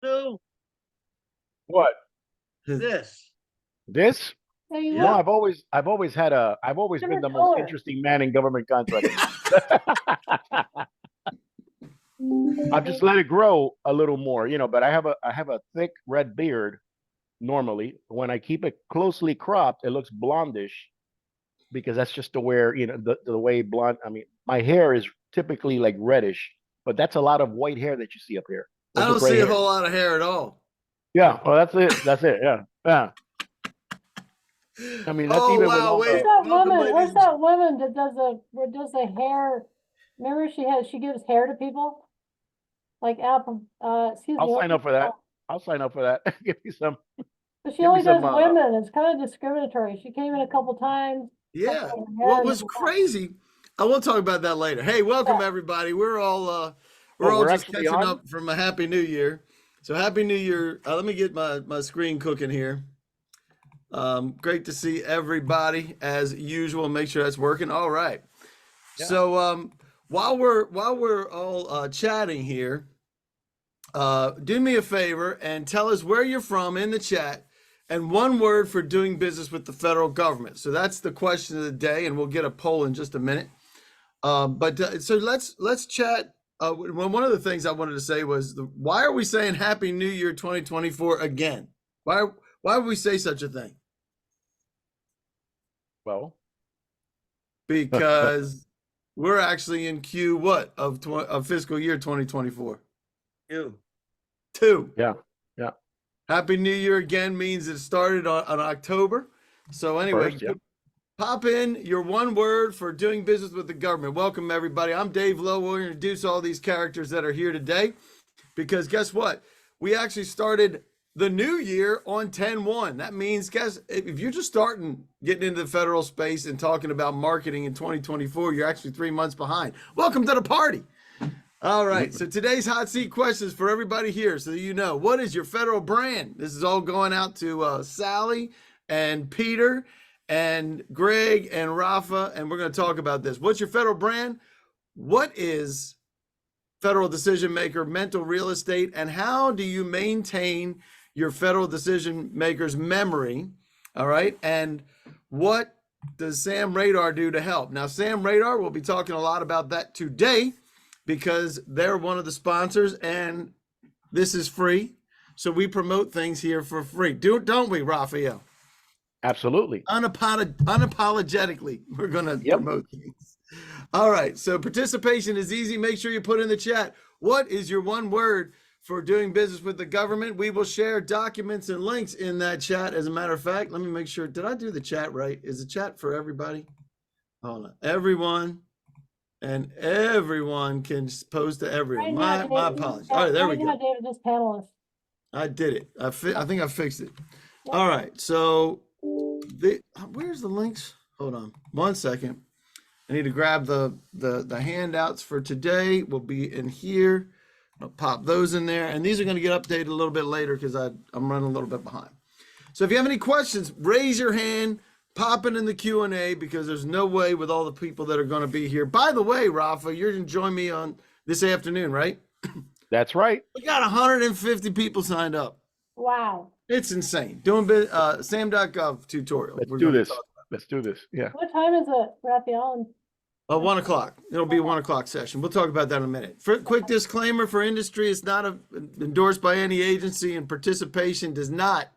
No, What? this. This? There you No, Yeah. look. I've always been Different the most color. interesting man in government contracting. I've just let it grow a little more, but I have a thick red beard normally. When I keep it closely cropped, it looks blondish because that's just the where, the way blonde. I mean, my hair is typically like reddish, but that's a lot of white hair that you see up here. I Those are don't gray see a hairs. whole lot of hair at all. Yeah, well, that's it. That's it. Yeah, yeah. I mean, that's Oh even with wow! all Where's Wait, the. that welcome, woman? Where's ladies. that woman that does the hair? Remember she gives hair to people? Like Apple, excuse I'll me. sign up for that. I'll sign up for that. Give me some. But she Give me only does some. women. It's kind of discriminatory. She came in a couple times. Yeah. Her hair What and was crazy? I will talk about that later. Hey, welcome yeah. everybody. We're Oh, all we're just actually catching on. up from a happy new year. So happy new year. Let me get my screen cooking here. Great to see everybody as usual. Make sure that's working. All right. Yeah. So while we're all chatting here, do me a favor and tell us where you're from in the chat and one word for doing business with the federal government. So that's the question of the day, and we'll get a poll in just a minute. So let's chat. One of the things I wanted to say was why are we saying Happy New Year 2024 again? Why would we say such a thing? Well. Because we're actually in Q what of fiscal year 2024. You. 2. Yeah. Yeah. Happy New Year again means it started on October. So anyway, First, yeah. pop in your one word for doing business with the government. Welcome everybody. I'm Dave Lowe. We'll introduce all these characters that are here today because guess what? We actually started the new year on 10/1. That means, guess if you're just getting into the federal space and talking about marketing in 2024, you're actually 3 months behind. Welcome to the party. All right, so today's hot seat questions for everybody here so that you know, what is your federal brand? This is all going out to Sally and Peter and Greg and Rafa, and we're going to talk about this. What's your federal brand? What is federal decision maker mental real estate, and how do you maintain your federal decision maker's memory? All right, and what does Sam Radar do to help? Now, Sam Radar, we'll be talking a lot about that today, because they're one of the sponsors and this is free. So we promote things here for free. Don't we, Raphael? Absolutely. Unapologetically, we're going to promote things. All right. So participation is easy. Make sure you put in the chat, what is your one word for doing business with the government? We will share documents and links in that chat. As a matter of fact, let me make sure. Did I do the chat right? Is the chat for everybody? Hold on. Everyone. And everyone can post to everyone. My apologies. All right, there we go. David, just panelist. I did it. I think I fixed it. All right. So where's the links? Hold on 1 second. I need to grab the handouts for today. Will be in here. I'll pop those in there, and these are going to get updated a little bit later because I'm running a little bit behind. So if you have any questions, raise your hand. Pop it in the Q&A because there's no way with all the people that are going to be here. By the way, Rafa, you're going to join me on this afternoon, right? That's right. We got 150 people signed up. Wow. It's insane. Doing sam.gov tutorial. Let's do this. Yeah. What time is it, Raphael? 1 o'clock. It'll be a 1 o'clock session. We'll talk about that in a minute. Quick disclaimer for industry. It's not endorsed by any agency, and participation does not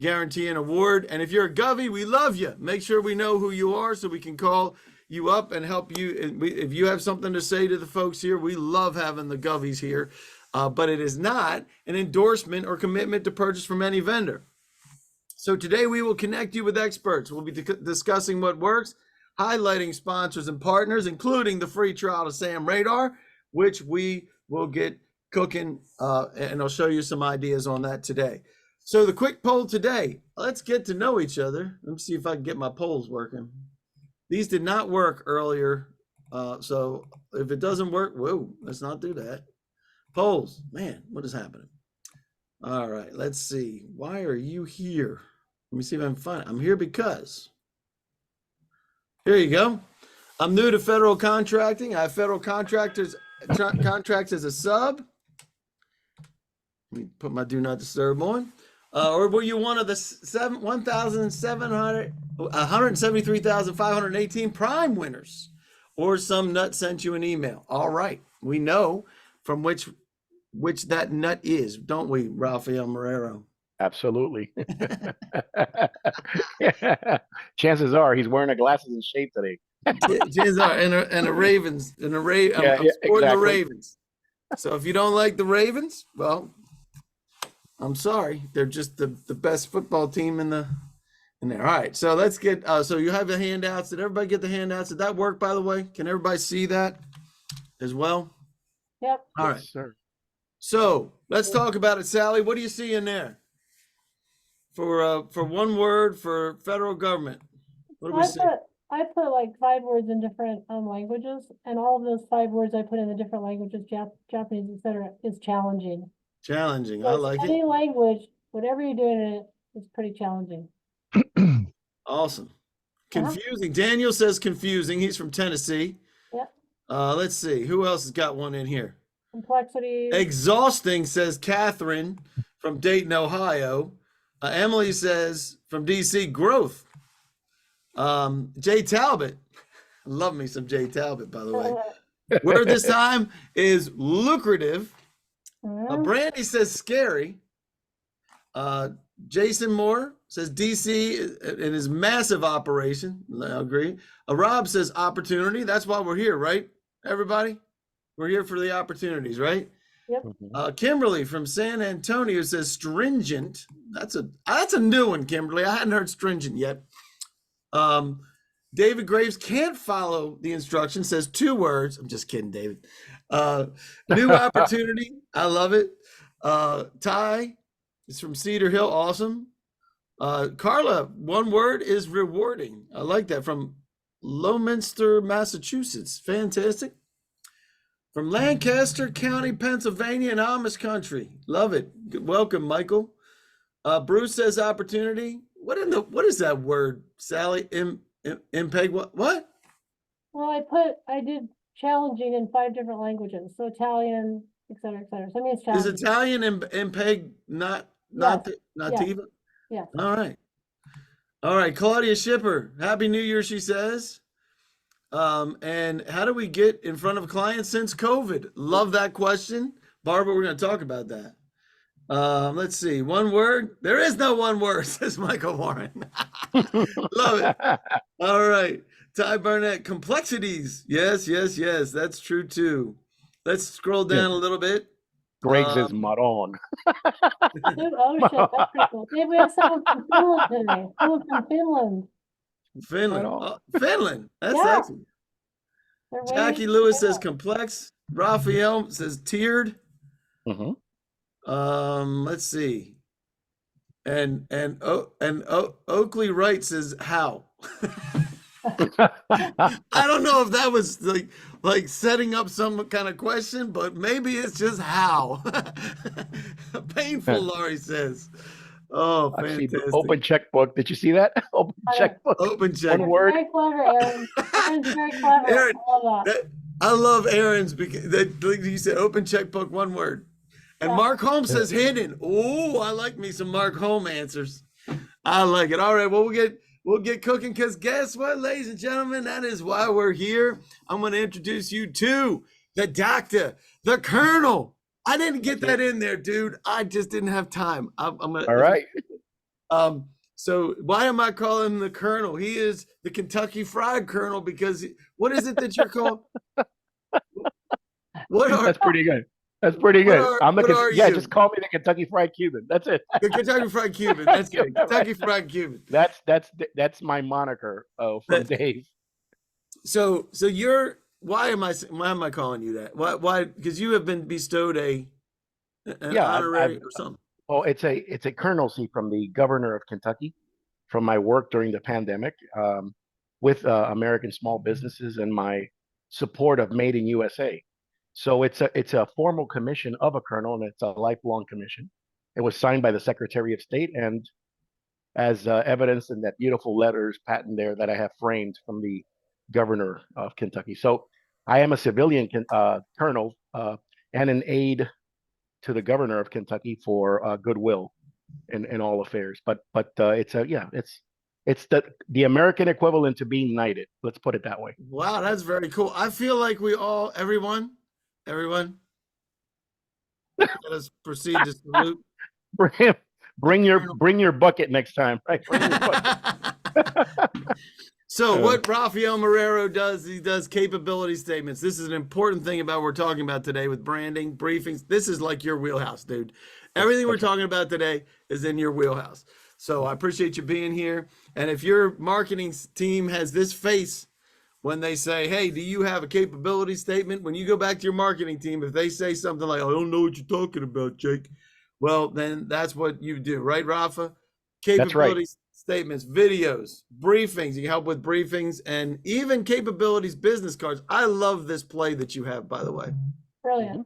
guarantee an award. And if you're a Govy, we love you. Make sure we know who you are so we can call you up and help you. If you have something to say to the folks here, we love having the Govies here. But it is not an endorsement or commitment to purchase from any vendor. So today we will connect you with experts. We'll be discussing what works, highlighting sponsors and partners, including the free trial to Sam Radar, which we will get cooking, and I'll show you some ideas on that today. So the quick poll today, let's get to know each other. Let me see if I can get my polls working. These did not work earlier. So if it doesn't work, whoa, let's not do that. Polls, man, what is happening? All right, let's see. Why are you here? Let me see if I can find it. I'm here because, here you go. I'm new to federal contracting. I have federal contracts as a sub. Let me put my do not disturb on. Or were you one of the 173,518 prime winners? Or some nut sent you an email? All right. We know from which that nut is, don't we, Rafael Marrero? Absolutely. Chances are he's wearing a glasses and shade today. Chances are, and a Ravens, and a Yeah, I'm supporting the exactly. Ravens. So if you don't like the Ravens, well, I'm sorry. They're just the best football team in there. All right. So let's get. So you have the handouts. Did everybody get the handouts? Did that work? By the way, can everybody see that as well? Yep. All Yes, right. sir. So let's talk about it, Sally. What do you see in there for one word for federal government? What do we see? I put like 5 words in different languages, and all of those 5 words I put in the different languages, Japanese, etc., is challenging. Challenging. I Because like it. any language, whatever you're doing in it, is pretty challenging. Awesome. Uh-huh. Confusing. Daniel says confusing. He's from Tennessee. Yep. Let's see. Who else has got one in here? Complexity. Exhausting, says Catherine from Dayton, Ohio. Emily says from DC, growth. Jay Talbot. Love me some Jay Talbot, by the way. Word this time is lucrative. Brandy says scary. Jason Moore says DC in his massive operation. I agree. Rob says opportunity. That's why we're here, right? Everybody? We're here for the opportunities, right? Yep. Kimberly from San Antonio says stringent. That's a new one, Kimberly. I hadn't heard stringent yet. David Graves can't follow the instructions, says 2 words. I'm just kidding, David. New opportunity. I love it. Ty is from Cedar Hill. Awesome. Carla, 1 word is rewarding. I like that. From Lowminster, Massachusetts. Fantastic. From Lancaster County, Pennsylvania, and Amish country. Love it. Welcome, Michael. Bruce says opportunity. What is that word, Sally? Impeg. What? Well, I did challenging in 5 different languages. So Italian, etc., etc. So I mean, it's Is challenging. Italian Impeg not Yes. nativa? Yes. All right. All right. Claudia Shipper. Happy New Year, she says. And how do we get in front of clients since COVID? Love that question. Barbara, we're going to talk about that. Let's see. 1 word. There is no 1 word, says Michael Warren. Love it. All right. Ty Burnett, complexities. Yes. That's true too. Let's scroll down a little bit. Greg's is Maron. Dude, oh shit, that's pretty cool. Maybe we have someone from Finland today. Someone from Finland. Finland. Finland. That's Yeah. excellent. They're Jackie waiting Lewis for says complex. Raphael says tiered. Let's see. And Oakley Wright says how. I don't know if that was like setting up some kind of question, but maybe it's just how. Painful, Laurie says. Oh, I see fantastic. open checkbook. Did you see that? Open checkbook. Open check. 1 word. Very clever, Aaron. Aaron's very clever. Aaron, I love that. I love Aaron's because like you said, open checkbook, 1 word. And Yeah. Mark Holmes says hidden. Oh, I like me some Mark Holmes answers. I like it. All right, well, we'll get cooking because guess what, ladies and gentlemen? That is why we're here. I'm going to introduce you to the doctor, the colonel. I didn't get that in there, dude. I just didn't have time. I'm gonna. All right. So why am I calling him the colonel? He is the Kentucky Fried Colonel because what is it that you're called? That's pretty good. That's pretty good. You? Just call me the Kentucky Fried Cuban. That's it. The Kentucky Fried Cuban. That's good. Kentucky Fried Cuban. That's my moniker from Dave. So you're why am I calling you that? Why? Because you have been bestowed an honorary or something. Oh, it's a colonelcy from the governor of Kentucky from my work during the pandemic with American small businesses and my support of Made in USA. So it's a formal commission of a colonel, and it's a lifelong commission. It was signed by the Secretary of State, and as evidenced in that beautiful letters patent there that I have framed from the governor of Kentucky. So I am a civilian colonel and an aide to the governor of Kentucky for goodwill in all affairs. But it's it's the American equivalent to being knighted. Let's put it that way. Wow, that's very cool. I feel like everyone, let us proceed to salute. Bring your bucket next time. Right? Bring your bucket. So what Rafael Marrero does, he does capability statements. This is an important thing about what we're talking about today with branding, briefings. This is like your wheelhouse, dude. Everything we're talking about today is in your wheelhouse. So I appreciate you being here. And if your marketing team has this face when they say, hey, do you have a capability statement? When you go back to your marketing team, if they say something like, I don't know what you're talking about, Jake, well, then that's what you do, right, Rafa? Capability statements, videos, briefings. You can help with briefings and even capabilities business cards. I love this play that you have, by the way. Brilliant.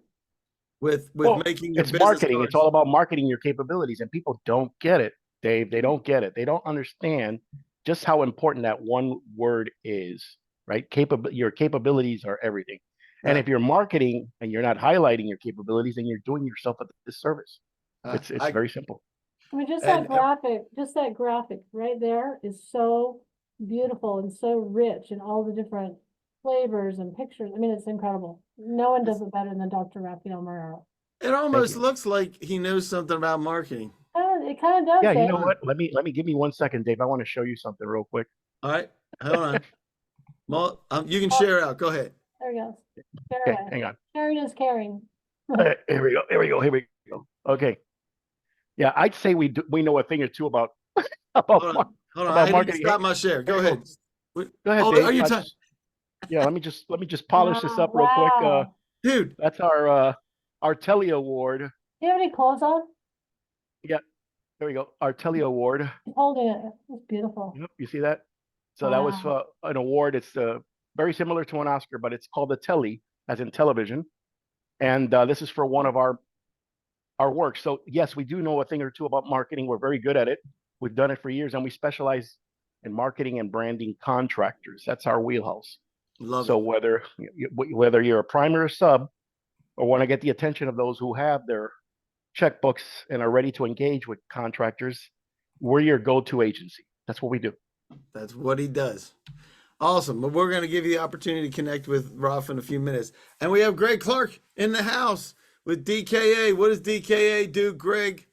With making your it's business marketing. cards. It's all about marketing your capabilities, and people don't get it, Dave. They don't get it. They don't understand just how important that one word is, right? Your capabilities are everything. And if you're marketing and you're not highlighting your capabilities, then you're doing yourself a disservice. It's very simple. I mean, just that graphic right there is so beautiful and so rich in all the different flavors and pictures. I mean, it's incredible. No one does it better than Dr. Rafael Marrero. It almost looks like he knows something about marketing. It kind of does. Yeah, you know what? Let me give me 1 second, Dave. I want to show you something real quick. All right, hold on. Well, you can share out. Go ahead. There we go. Okay, hang on. Sharing is caring. Here we go. Okay. Yeah, I'd say we know a thing or two about Hold on. I marketing. need to stop my share. Go ahead. Go ahead, Dave. Are you yeah, let me just polish this up real quick. Dude, that's our Telly Award. Do you have any clothes on? Yeah, there we go. Our Telly Award. He's holding it. It's beautiful. Yep, you see that? So that was an award. It's very similar to an Oscar, but it's called the Telly, as in television. And this is for one of our work. So yes, we do know a thing or two about marketing. We're very good at it. We've done it for years, and we specialize in marketing and branding contractors. That's our wheelhouse. So whether you're a prime or a sub, or want to get the attention of those who have their checkbooks and are ready to engage with contractors, we're your go-to agency. That's what we do. That's what he does. Awesome. But we're going to give you the opportunity to connect with Rolf in a few minutes. And we have Greg Clark in the house with DKA. What does DKA do, Greg?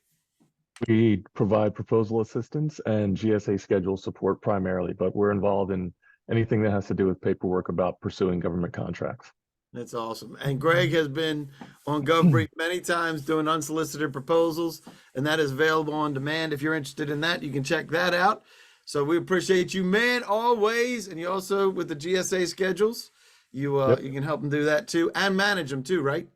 We provide proposal assistance and GSA schedule support primarily, but we're involved in anything that has to do with paperwork about pursuing government contracts. That's awesome. And Greg has been on GovBrief many times doing unsolicited proposals, and that is available on demand. If you're interested in that, you can check that out. So we appreciate you, man, always. And you also, with the GSA schedules, you can help them do that too, and manage them too, right?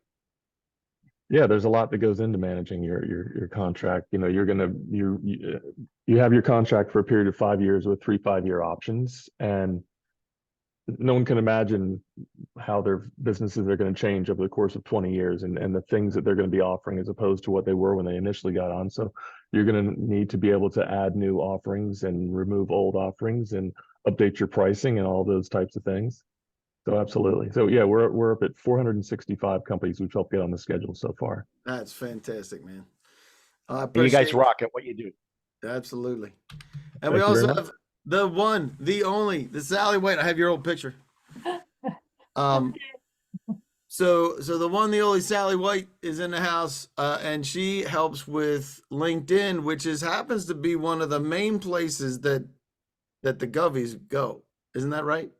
Yeah, there's a lot that goes into managing your contract. You know, you have your contract for a period of 5 years with 3 5-year options, and no one can imagine how their businesses are going to change over the course of 20 years and the things that they're going to be offering as opposed to what they were when they initially got on. So you're going to need to be able to add new offerings and remove old offerings and update your pricing and all those types of things. So absolutely. So yeah, we're up at 465 companies we've helped get on the schedule so far. That's fantastic, man. You guys rock at what you do. Absolutely. And we also have the one, the only, the Sally White. I have your old picture. So the one, the only Sally White is in the house, and she helps with LinkedIn, which happens to be one of the main places that the Govies go. Isn't that right?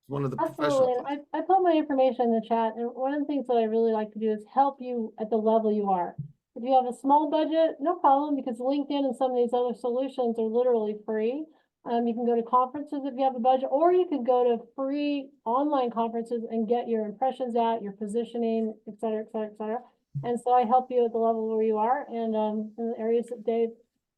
One of the Absolutely. I put my information in the chat, and one of the things that I really like to do is help you at the level you are. If you have a small budget, no problem, because LinkedIn and some of these other solutions are literally free. You can go to conferences if you have a budget, or you can go to free online conferences and get your impressions out, your positioning, et cetera, et cetera, et cetera. And so I help you at the level where you are. And in the areas that Dave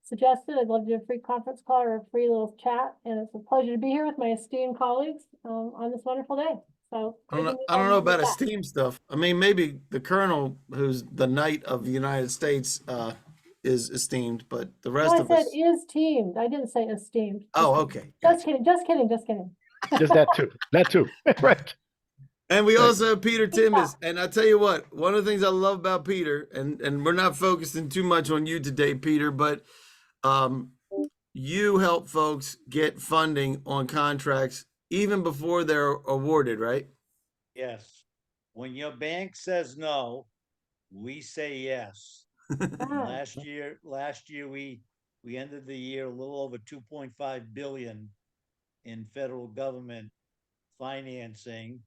suggested, I'd love to do a free conference call or a free little chat. And it's a pleasure to be here with my esteemed colleagues on this wonderful day. So I don't know about esteemed stuff. I mean, maybe the Colonel, who's the Knight of the United States, is esteemed, but the rest of us. I said is teamed. I didn't say esteemed. Oh, okay. Just kidding. Just kidding. Just kidding. Just that too. Right. And we also have Peter Timbers. And I tell you what, one of the things I love about Peter, and we're not focusing too much on you today, Peter, but you help folks get funding on contracts even before they're awarded, right? Yes. When your bank says no, we say yes. And Ah, last year we ended the year a little over 2.5 billion in federal government financing.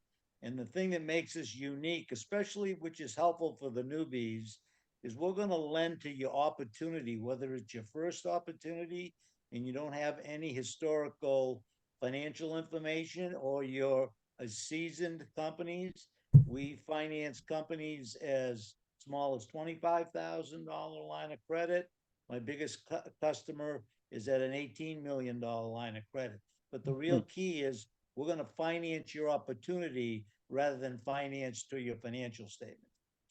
And the thing that makes us unique, especially which is helpful for the newbies, is we're going to lend to your opportunity, whether it's your first opportunity and you don't have any historical financial information, or you're a seasoned companies. We finance companies as small as $25,000 line of credit. My biggest customer is at an $18 million line of credit. But the real key is we're going to finance your opportunity rather than finance to your financial statement.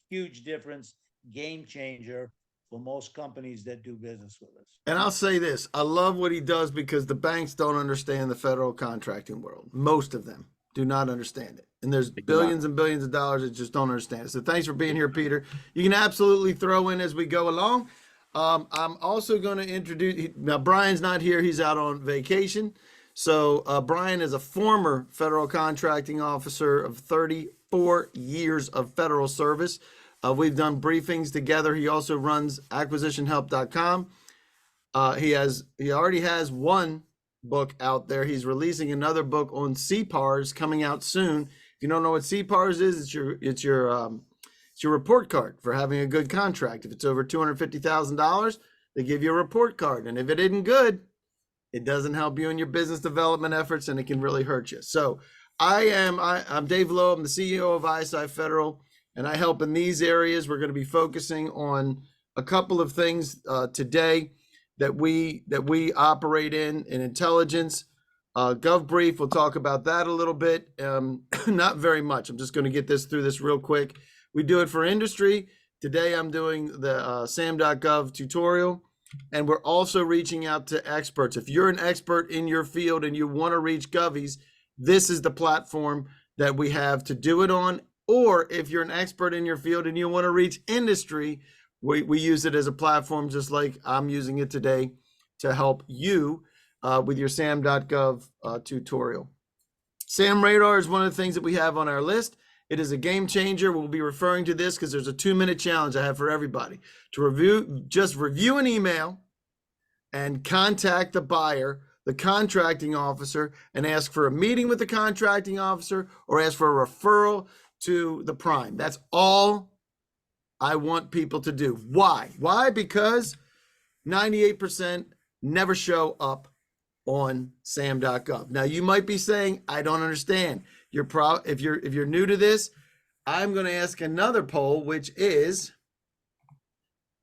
Huge difference, game changer for most companies that do business with us. And I'll say this, I love what he does because the banks don't understand the federal contracting world. Most of them do not understand it. And there's billions and billions of dollars that just don't understand it. So thanks for being here, Peter. You can absolutely throw in as we go along. I'm also going to introduce, now Brian's not here, he's out on vacation. So Brian is a former federal contracting officer of 34 years of federal service. We've done briefings together. He also runs acquisitionhelp.com. He already has one book out there. He's releasing another book on CPARs coming out soon. If you don't know what CPARs is, it's your report card for having a good contract. If it's over $250,000, they give you a report card, and if it isn't good, it doesn't help you in your business development efforts, and it can really hurt you. So I'm Dave Lowe. I'm the CEO of ISI Federal, and I help in these areas. We're going to be focusing on a couple of things today that we operate in intelligence. GovBrief, we'll talk about that a little bit. Not very much. I'm just going to get through this real quick. We do it for industry. Today I'm doing the sam.gov tutorial. And we're also reaching out to experts. If you're an expert in your field and you want to reach Govies, this is the platform that we have to do it on. Or if you're an expert in your field and you want to reach industry, we use it as a platform, just like I'm using it today to help you with your sam.gov tutorial. SAM Radar is one of the things that we have on our list. It is a game changer. We'll be referring to this because there's a 2-minute challenge I have for everybody to review an email and contact the buyer, the contracting officer, and ask for a meeting with the contracting officer or ask for a referral to the prime. That's all I want people to do. Why? Why? Because 98% never show up on sam.gov. Now you might be saying, I don't understand. If you're new to this, I'm going to ask another poll, which is,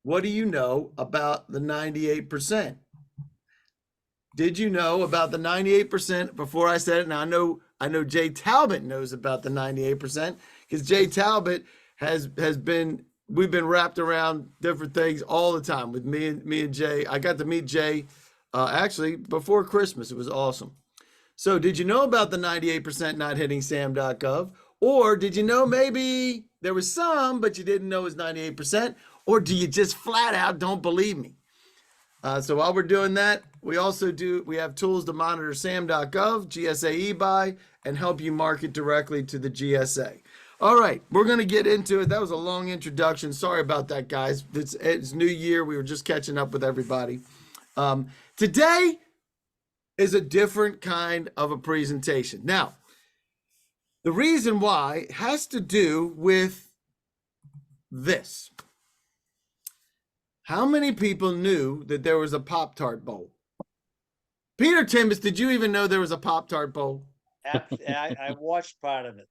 what do you know about the 98%? Did you know about the 98% before I said it? Now I know Jay Talbot knows about the 98% because Jay Talbot we've been wrapped around different things all the time with me and Jay. I got to meet Jay actually before Christmas. It was awesome. So did you know about the 98% not hitting sam.gov? Or did you know maybe there was some, but you didn't know it was 98%? Or do you just flat out don't believe me? So while we're doing that, we have tools to monitor sam.gov, GSA eBuy, and help you market directly to the GSA. All right, we're going to get into it. That was a long introduction. Sorry about that, guys. It's New Year. We were just catching up with everybody. Today is a different kind of a presentation. Now, the reason why has to do with this. How many people knew that there was a Pop-Tart Bowl? Peter Timbers, did you even know there was a Pop-Tart Bowl? I watched part of it.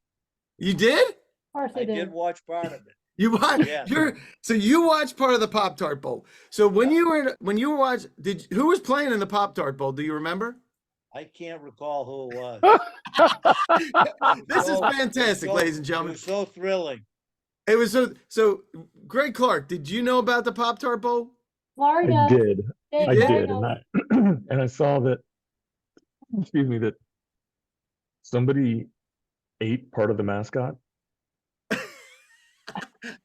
You did? of course I I did did. watch part of it. You watched? Yeah. So you watched part of the Pop-Tart Bowl. So when you were watching, who was playing in the Pop-Tart Bowl? Do you remember? I can't recall who it was. This is fantastic, ladies and It gentlemen. was so thrilling. It was so. Greg Clark, did you know about the Pop-Tart Bowl? Florida. I did. Dave, I did? did. And and I saw that, excuse me, that somebody 8 part of the mascot?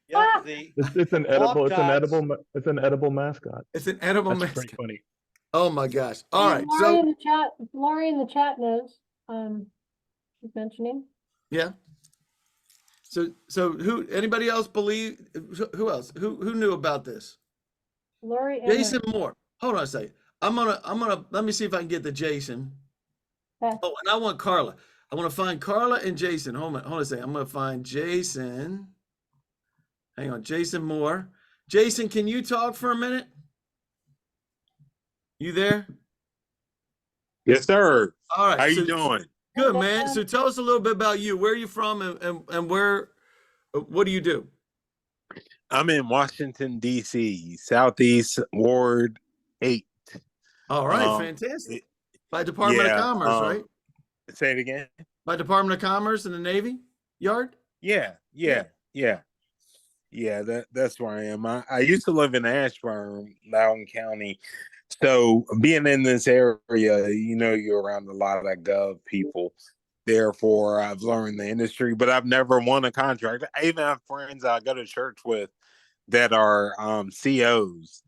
Yeah, the It's an edible. Pop-Tarts. It's an edible mascot. It's an edible That's pretty mascot. funny. Oh my gosh. All right. Laurie So in the chat, Laurie in the chat knows, she's mentioning. yeah. So who, anybody else believe, who else? Who knew about this? Laurie and Jason Moore. Hold on a second. I'm gonna let me see if I can get the Jason. Okay. Oh, and I want Carla. I want to find Carla and Jason. Hold on a second. I'm gonna find Jason. Hang on, Jason Moore. Jason, can you talk for a minute? You there? Yes, sir. All right. How so, you doing? Good, man. So tell us a little bit about you. Where are you from and where, what do you do? I'm in Washington, D.C., Southeast Ward 8. All right. Um, Fantastic. By Department of yeah, Commerce, right? Say it again. By Department of Commerce in the Navy Yard? Yeah. That's where I am. I used to live in Ashburn, Loudoun County. So being in this area, you're around a lot of gov people. Therefore, I've learned the industry, but I've never won a contract. I even have friends I go to church with that are COs,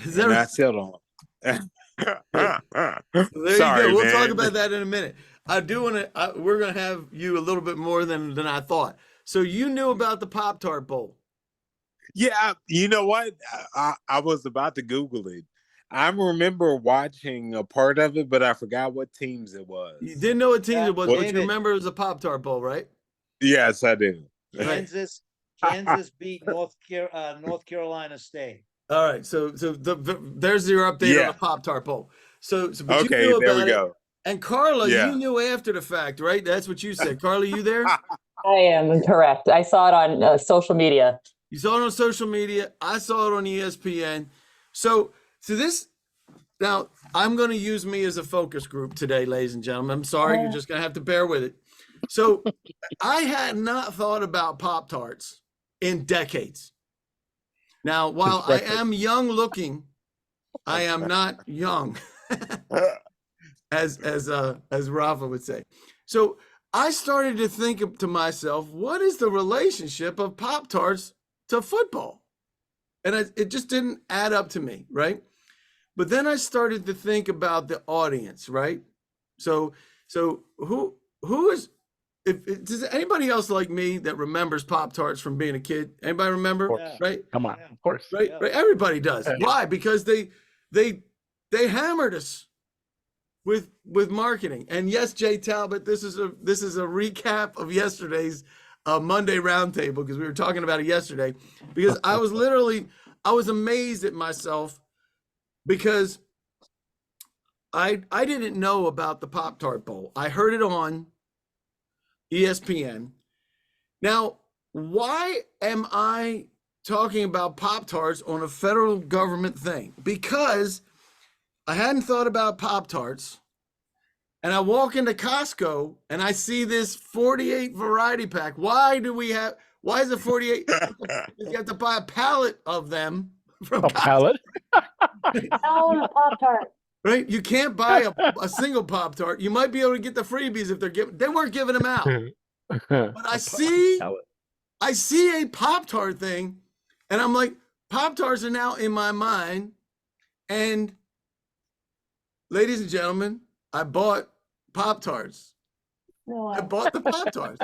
Is and that I still don't. There you Sorry, go. We'll talk man. about that in a minute. I do want to. We're going to have you a little bit more than I thought. So you knew about the Pop-Tart Bowl? Yeah, you know what? I was about to Google it. I remember watching a part of it, but I forgot what teams it was. You didn't know what team it was, but you David. remember it was a Pop-Tart Bowl, right? Yes, I do. Kansas beat North Carolina State. All right. So there's your update on Yeah. the Pop-Tart Bowl. But you Okay, knew there we about it. go. And Carla, Yeah. you knew after the fact, right? That's what you said. Carla, you there? I am correct. I saw it on social media. You saw it on social media. I saw it on ESPN. So this, now I'm going to use me as a focus group today, ladies and gentlemen. I'm sorry. You're just going to have to bear with it. So I had not thought about Pop-Tarts in decades. Now, while I am young looking, I am not young, as Rafa would say. So I started to think to myself, what is the relationship of Pop-Tarts to football? And it just didn't add up to me, right? But then I started to think about the audience, right? So who is, does anybody else like me that remembers Pop-Tarts from being a kid? Anybody remember? Yeah. Right? Come on, Yeah. of course. Right? Yeah. Right? Everybody does. Yeah. Why? Because they hammered us with marketing. And yes, Jay Talbot, this is a recap of yesterday's Monday roundtable, because we were talking about it yesterday. Because I was amazed at myself, because I didn't know about the Pop-Tart Bowl. I heard it on ESPN. Now, why am I talking about Pop-Tarts on a federal government thing? Because I hadn't thought about Pop-Tarts, and I walk into Costco and I see this 48 variety pack. Why is it 48? You have to buy a pallet of them from A Costco, pallet. Alan of Pop-Tart. right? You can't buy a single Pop-Tart. You might be able to get the freebies if they weren't giving them out. But I see a Pop-Tart thing, and I'm like, Pop-Tarts are now in my mind. And ladies and gentlemen, I bought Pop-Tarts. No, I bought the Pop-Tarts.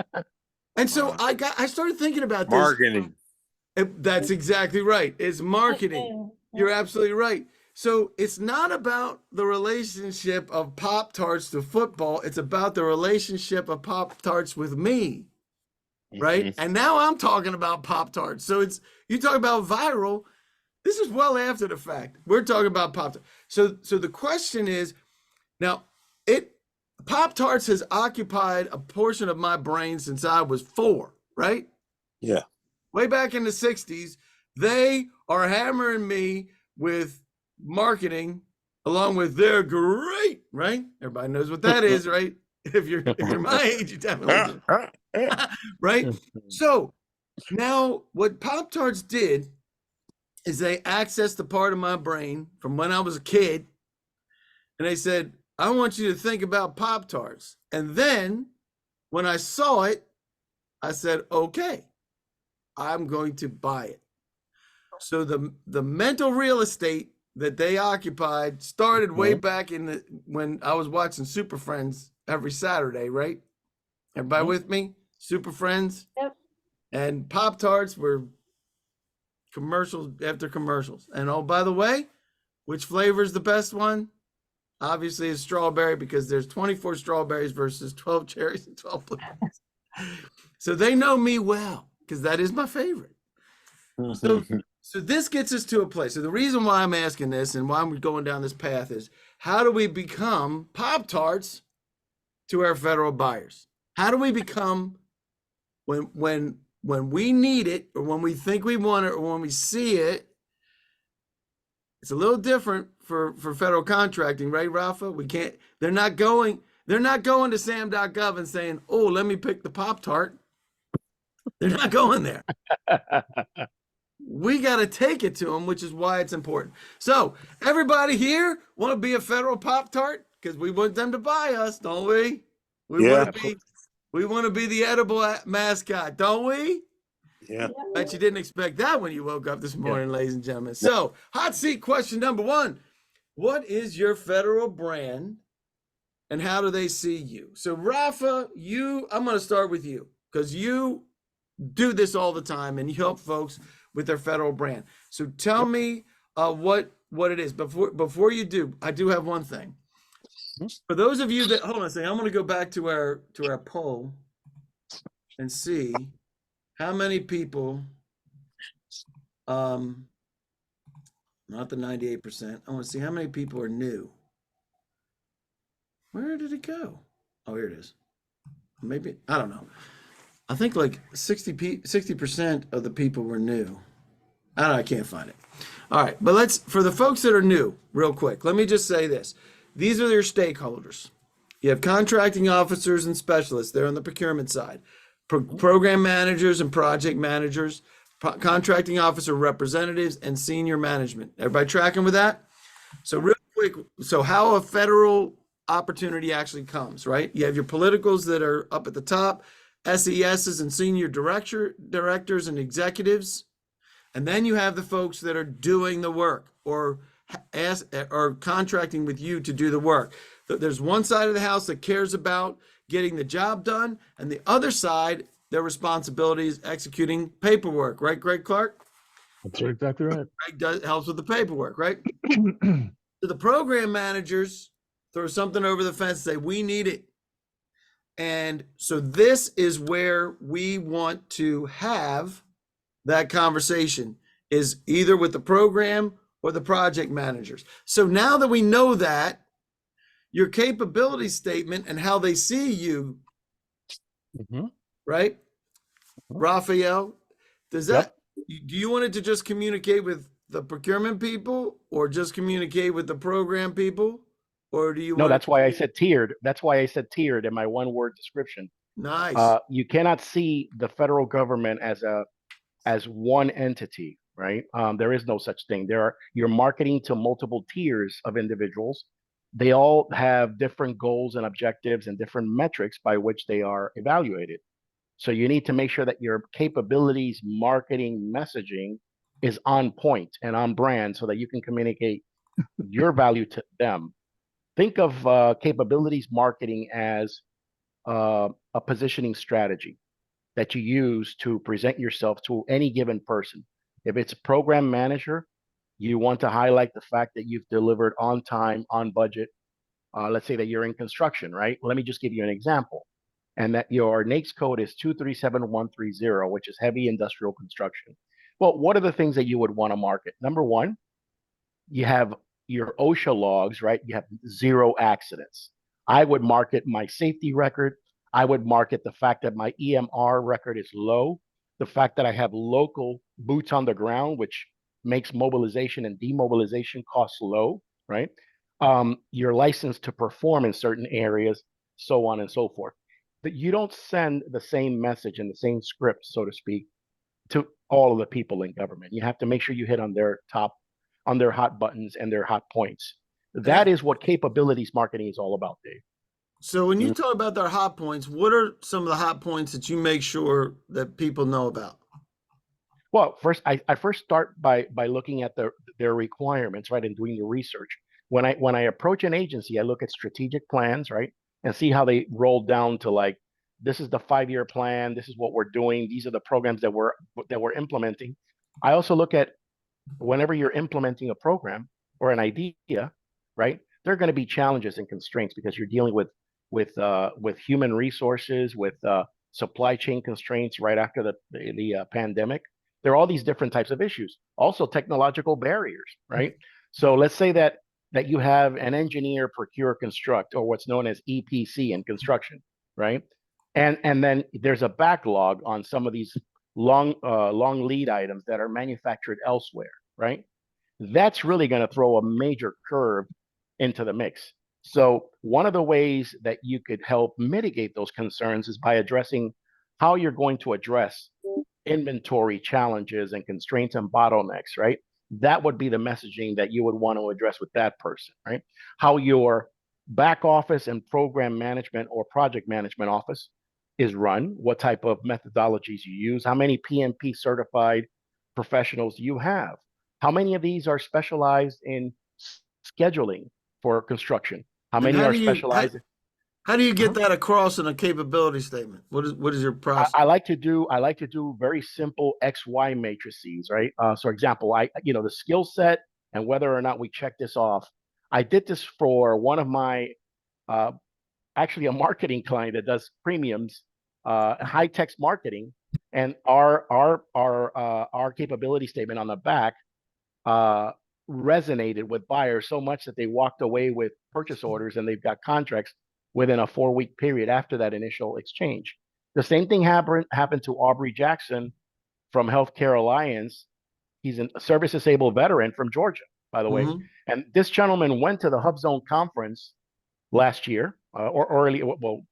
And so I started thinking about this. Marketing. That's exactly right. It's marketing. You're absolutely right. So it's not about the relationship of Pop-Tarts to football. It's about the relationship of Pop-Tarts with me. Right? Mhm. And now I'm talking about Pop-Tarts. So you talk about viral. This is well after the fact. We're talking about Pop-Tarts. So the question is, now Pop-Tarts has occupied a portion of my brain since I was 4, right? Yeah. Way back in the 60s, they are hammering me with marketing along with they're great, right? Everybody knows what that is, right? If you're my age, you definitely do. Right? So now what Pop-Tarts did is they accessed the part of my brain from when I was a kid, and they said, I want you to think about Pop-Tarts. And then When I saw it, I said, okay, I'm going to buy it. So the mental real estate that they occupied started way back in the when I was watching Super Friends every Saturday, right? Everybody with me? Super Friends. Yep. And Pop Tarts were commercials after commercials. And oh, by the way, which flavor is the best one? Obviously, it's strawberry because there's 24 strawberries versus 12 cherries and 12 blueberries. So they know me well because that is my favorite. So this gets us to a place. So the reason why I'm asking this and why I'm going down this path is how do we become Pop-Tarts to our federal buyers? How do we become when we need it or when we think we want it or when we see it? It's a little different for federal contracting, right, Rafa? We can't, they're not going to sam.gov and saying, oh, let me pick the Pop-Tart. They're not going there. We got to take it to them, which is why it's important. So everybody here want to be a federal Pop-Tart because we want them to buy us, don't we? We want to be the edible mascot, don't we? Yeah. Bet you didn't expect that when you woke up this morning, ladies and gentlemen. So hot seat question number one. What is your federal brand and how do they see you? So Rafa, I'm going to start with you because you do this all the time and you help folks with their federal brand. So tell me what it is. Before you do, I do have one thing. For those of you that hold on a second, I'm going to go back to our poll and see how many people not the 98%. I want to see how many people are new. Where did it go? Oh, here it is. Maybe I don't know. I think like 60% of the people were new. I can't find it. All right, but for the folks that are new, real quick, let me just say this. These are your stakeholders. You have contracting officers and specialists. They're on the procurement side. Program managers and project managers, contracting officer representatives, and senior management. Everybody tracking with that? So real quick, so how a federal opportunity actually comes, right? You have your politicals that are up at the top, SESs and senior directors and executives. And then you have the folks that are doing the work or contracting with you to do the work. There's one side of the house that cares about getting the job done, and the other side, their responsibility is executing paperwork, right, Greg Clark? That's exactly right. Greg helps with the paperwork, right? So the program managers throw something over the fence and say, we need it. And so this is where we want to have that conversation is either with the program or the project managers. So now that we know that, your capability statement and how they see you, right? Raphael, does that, do you want it to just communicate with the procurement people or just communicate with the program people? Or do you No, want that's why I said tiered. That's why I said tiered in my one word description. Nice. You cannot see the federal government as one entity, right? There is no such thing. You're marketing to multiple tiers of individuals. They all have different goals and objectives and different metrics by which they are evaluated. So you need to make sure that your capabilities, marketing, messaging is on point and on brand so that you can communicate your value to them. Think of capabilities marketing as a positioning strategy that you use to present yourself to any given person. If it's a program manager, you want to highlight the fact that you've delivered on time, on budget. Let's say that you're in construction, right? Let me just give you an example. And that your NAICS code is 237130, which is heavy industrial construction. Well, what are the things that you would want to market? Number one, you have your OSHA logs, right? You have 0 accidents. I would market my safety record. I would market the fact that my EMR record is low, the fact that I have local boots on the ground, which makes mobilization and demobilization costs low, right? Your license to perform in certain areas, so on and so forth. But you don't send the same message and the same script, so to speak, to all of the people in government. You have to make sure you hit on their hot buttons and their hot points. That is what capabilities marketing is all about, Dave. So when you talk about their hot points, what are some of the hot points that you make sure that people know about? Well, first, I first start by looking at their requirements, right, and doing the research. When I approach an agency, I look at strategic plans, right, and see how they roll down to like, this is the 5-year plan, this is what we're doing, these are the programs that we're implementing. I also look at whenever you're implementing a program or an idea, right, there are going to be challenges and constraints because you're dealing with human resources, with supply chain constraints right after the pandemic. There are all these different types of issues. Also, technological barriers, right? So let's say that you have an engineer, procure, construct, or what's known as EPC in construction, right? And then there's a backlog on some of these long lead items that are manufactured elsewhere, right? That's really going to throw a major curve into the mix. So one of the ways that you could help mitigate those concerns is by addressing how you're going to address inventory challenges and constraints and bottlenecks, right? That would be the messaging that you would want to address with that person, right? How your back office and program management or project management office is run, what type of methodologies you use, how many PMP certified professionals you have, how many of these are specialized in scheduling for construction, how And many are specialized. how do you get Uh-huh. that across in a capability statement? What is your process? I like to do very simple XY matrices, right? So example, the skill set and whether or not we check this off. I did this for one of my uh, actually a marketing client that does premiums, high text marketing, and our capability statement on the back uh, resonated with buyers so much that they walked away with purchase orders and they've got contracts within a 4-week period after that initial exchange. The same thing happened to Aubrey Jackson from Healthcare Alliance. He's a service disabled veteran from Georgia, by the way. Mhm. And this gentleman went to the Hub Zone conference last year, or early, well,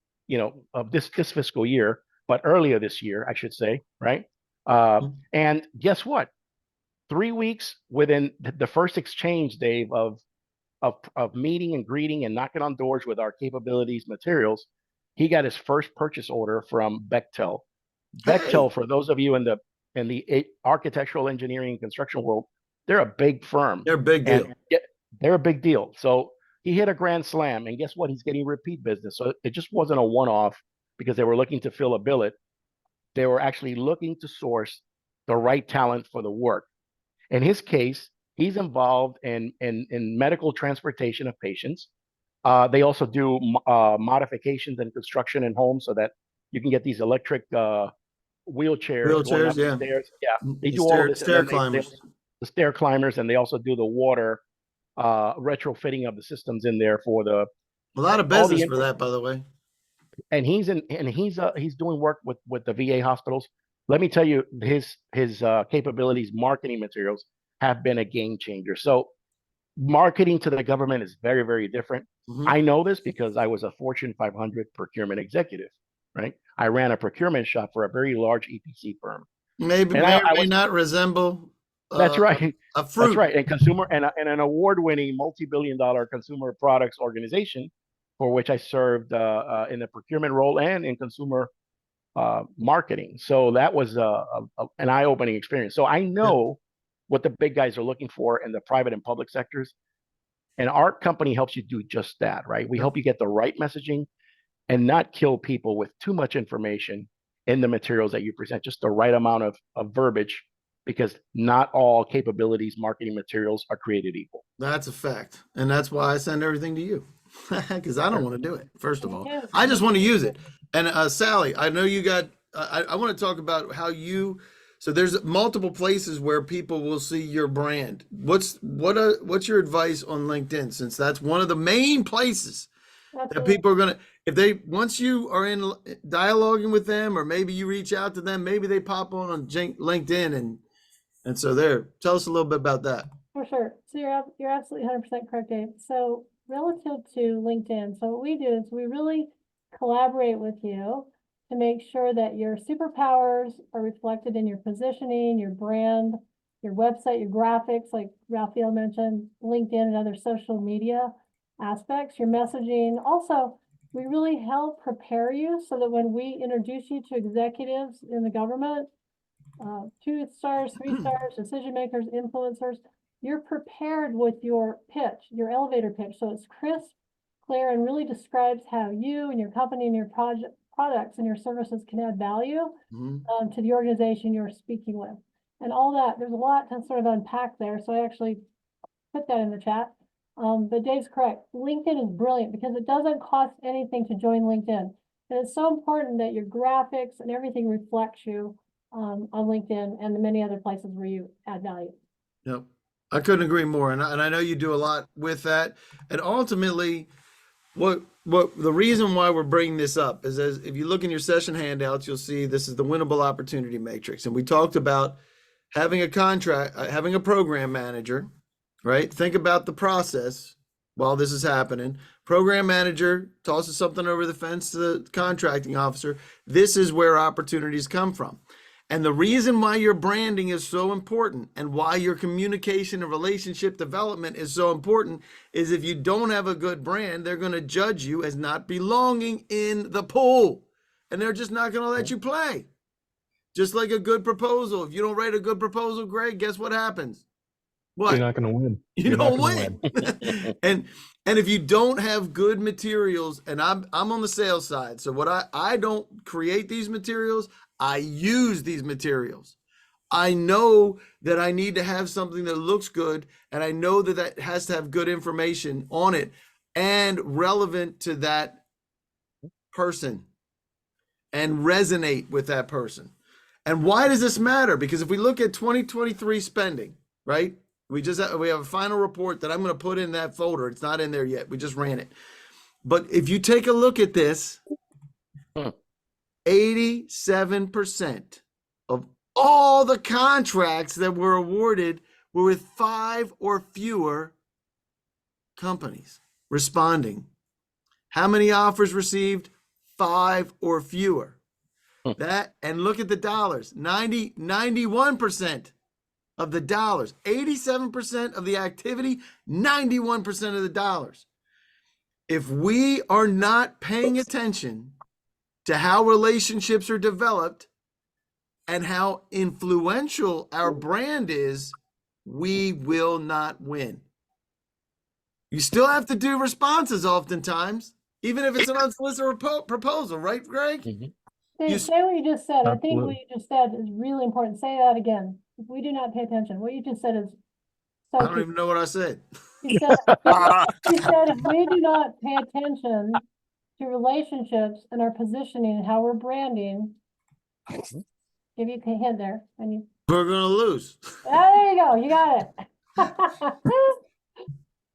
of this fiscal year, but earlier this year, I should say, right? And guess what? 3 weeks within the first exchange, Dave, of meeting and greeting and knocking on doors with our capabilities materials, he got his first purchase order from Bechtel. Hey, Bechtel, for those of you in the architectural engineering and construction world, they're a big firm, they're a big and deal. they're a big deal. So he hit a grand slam, and guess what? He's getting repeat business. So it just wasn't a one-off because they were looking to fill a billet. They were actually looking to source the right talent for the work. In his case, he's involved in medical transportation of patients. They also do modifications and construction in homes so that you can get these electric wheelchairs going Wheelchairs, up the yeah. stairs. Yeah, they The do all of this, and stair then they climbers. also, the stair climbers, and they also do the water retrofitting of the systems in there for A lot of all the business for that, by the way. and he's doing work with the VA hospitals. Let me tell you, his capabilities, marketing materials have been a game changer. So marketing to the government is very, very different. Mhm. I know this because I was a Fortune 500 procurement executive, right? I ran a procurement shop for a very large EPC firm, Maybe and may or I may was not resemble that's uh, right. a That's fruit. right. And an award-winning multi-billion-dollar consumer products organization for which I served in the procurement role and in consumer marketing. So that was an eye-opening experience. So I Yeah. know what the big guys are looking for in the private and public sectors. And our company helps you do just that, right? We Yep. help you get the right messaging and not kill people with too much information in the materials that you present, just the right amount of verbiage, because not all capabilities marketing materials are created equal. That's a fact. And that's why I send everything to you. Because I don't want to do it, first of Me all. too. I just Me want to too. use it. And Sally, I know you got, I want to talk about how you, so there's multiple places where people will see your brand. What's your advice on LinkedIn, since that's one of the main places that Absolutely. people are going to, if they, once you are in dialoguing with them, or maybe you reach out to them, maybe they pop on LinkedIn, and so there, tell us a little bit about that. For sure. So you're absolutely 100% correct, Dave. So relative to LinkedIn, so what we do is we really collaborate with you to make sure that your superpowers are reflected in your positioning, your brand, your website, your graphics, like Raphael mentioned, LinkedIn and other social media aspects, your messaging. Also, we really help prepare you so that when we introduce you to executives in the government, 2 stars, 3 stars, decision makers, influencers, you're prepared with your pitch, your elevator pitch. So it's crisp, clear, and really describes how you and your company and your products and your services can add value to the organization you're speaking with. And all that, there's a lot to sort of unpack there. So I actually put that in the chat. But Dave's correct. LinkedIn is brilliant because it doesn't cost anything to join LinkedIn. And it's so important that your graphics and everything reflects you on LinkedIn and the many other places where you add value. Yep. I couldn't agree more. And I know you do a lot with that. And ultimately, what the reason why we're bringing this up is, as if you look in your session handouts, you'll see this is the winnable opportunity matrix. And we talked about having a contract, having a program manager, right? Think about the process while this is happening. Program manager tosses something over the fence to the contracting officer. This is where opportunities come from. And the reason why your branding is so important and why your communication and relationship development is so important is if you don't have a good brand, they're going to judge you as not belonging in the pool. And they're just not going to let you play. Just like a good proposal. If you don't write a good proposal, Greg, guess what happens? What? You're not going to win. You don't win. and if you don't have good materials, and I'm on the sales side, so what I don't create these materials, I use these materials. I know that I need to have something that looks good, and I know that that has to have good information on it and relevant to that person and resonate with that person. And why does this matter? Because if we look at 2023 spending, right? We have a final report that I'm going to put in that folder. It's not in there yet. We just ran it. But if you take a look at this, 87% of all the contracts that were awarded were with 5 or fewer companies responding. How many offers received? 5 or fewer. That, and look at the dollars, 91% of the dollars, 87% of the activity, 91% of the dollars. If we are not paying attention to how relationships are developed and how influential our brand is, we will not win. You still have to do responses oftentimes, even if it's an unsolicited proposal, right, Greg? Dave, say what you just said. I think what you just said is really important. Say that again. If we do not pay attention, what you just said is so I don't even know what I said. You said, you said if we do not pay attention to relationships and our positioning and how we're branding, give you a hint there. And we're going to lose. There you go. You got it.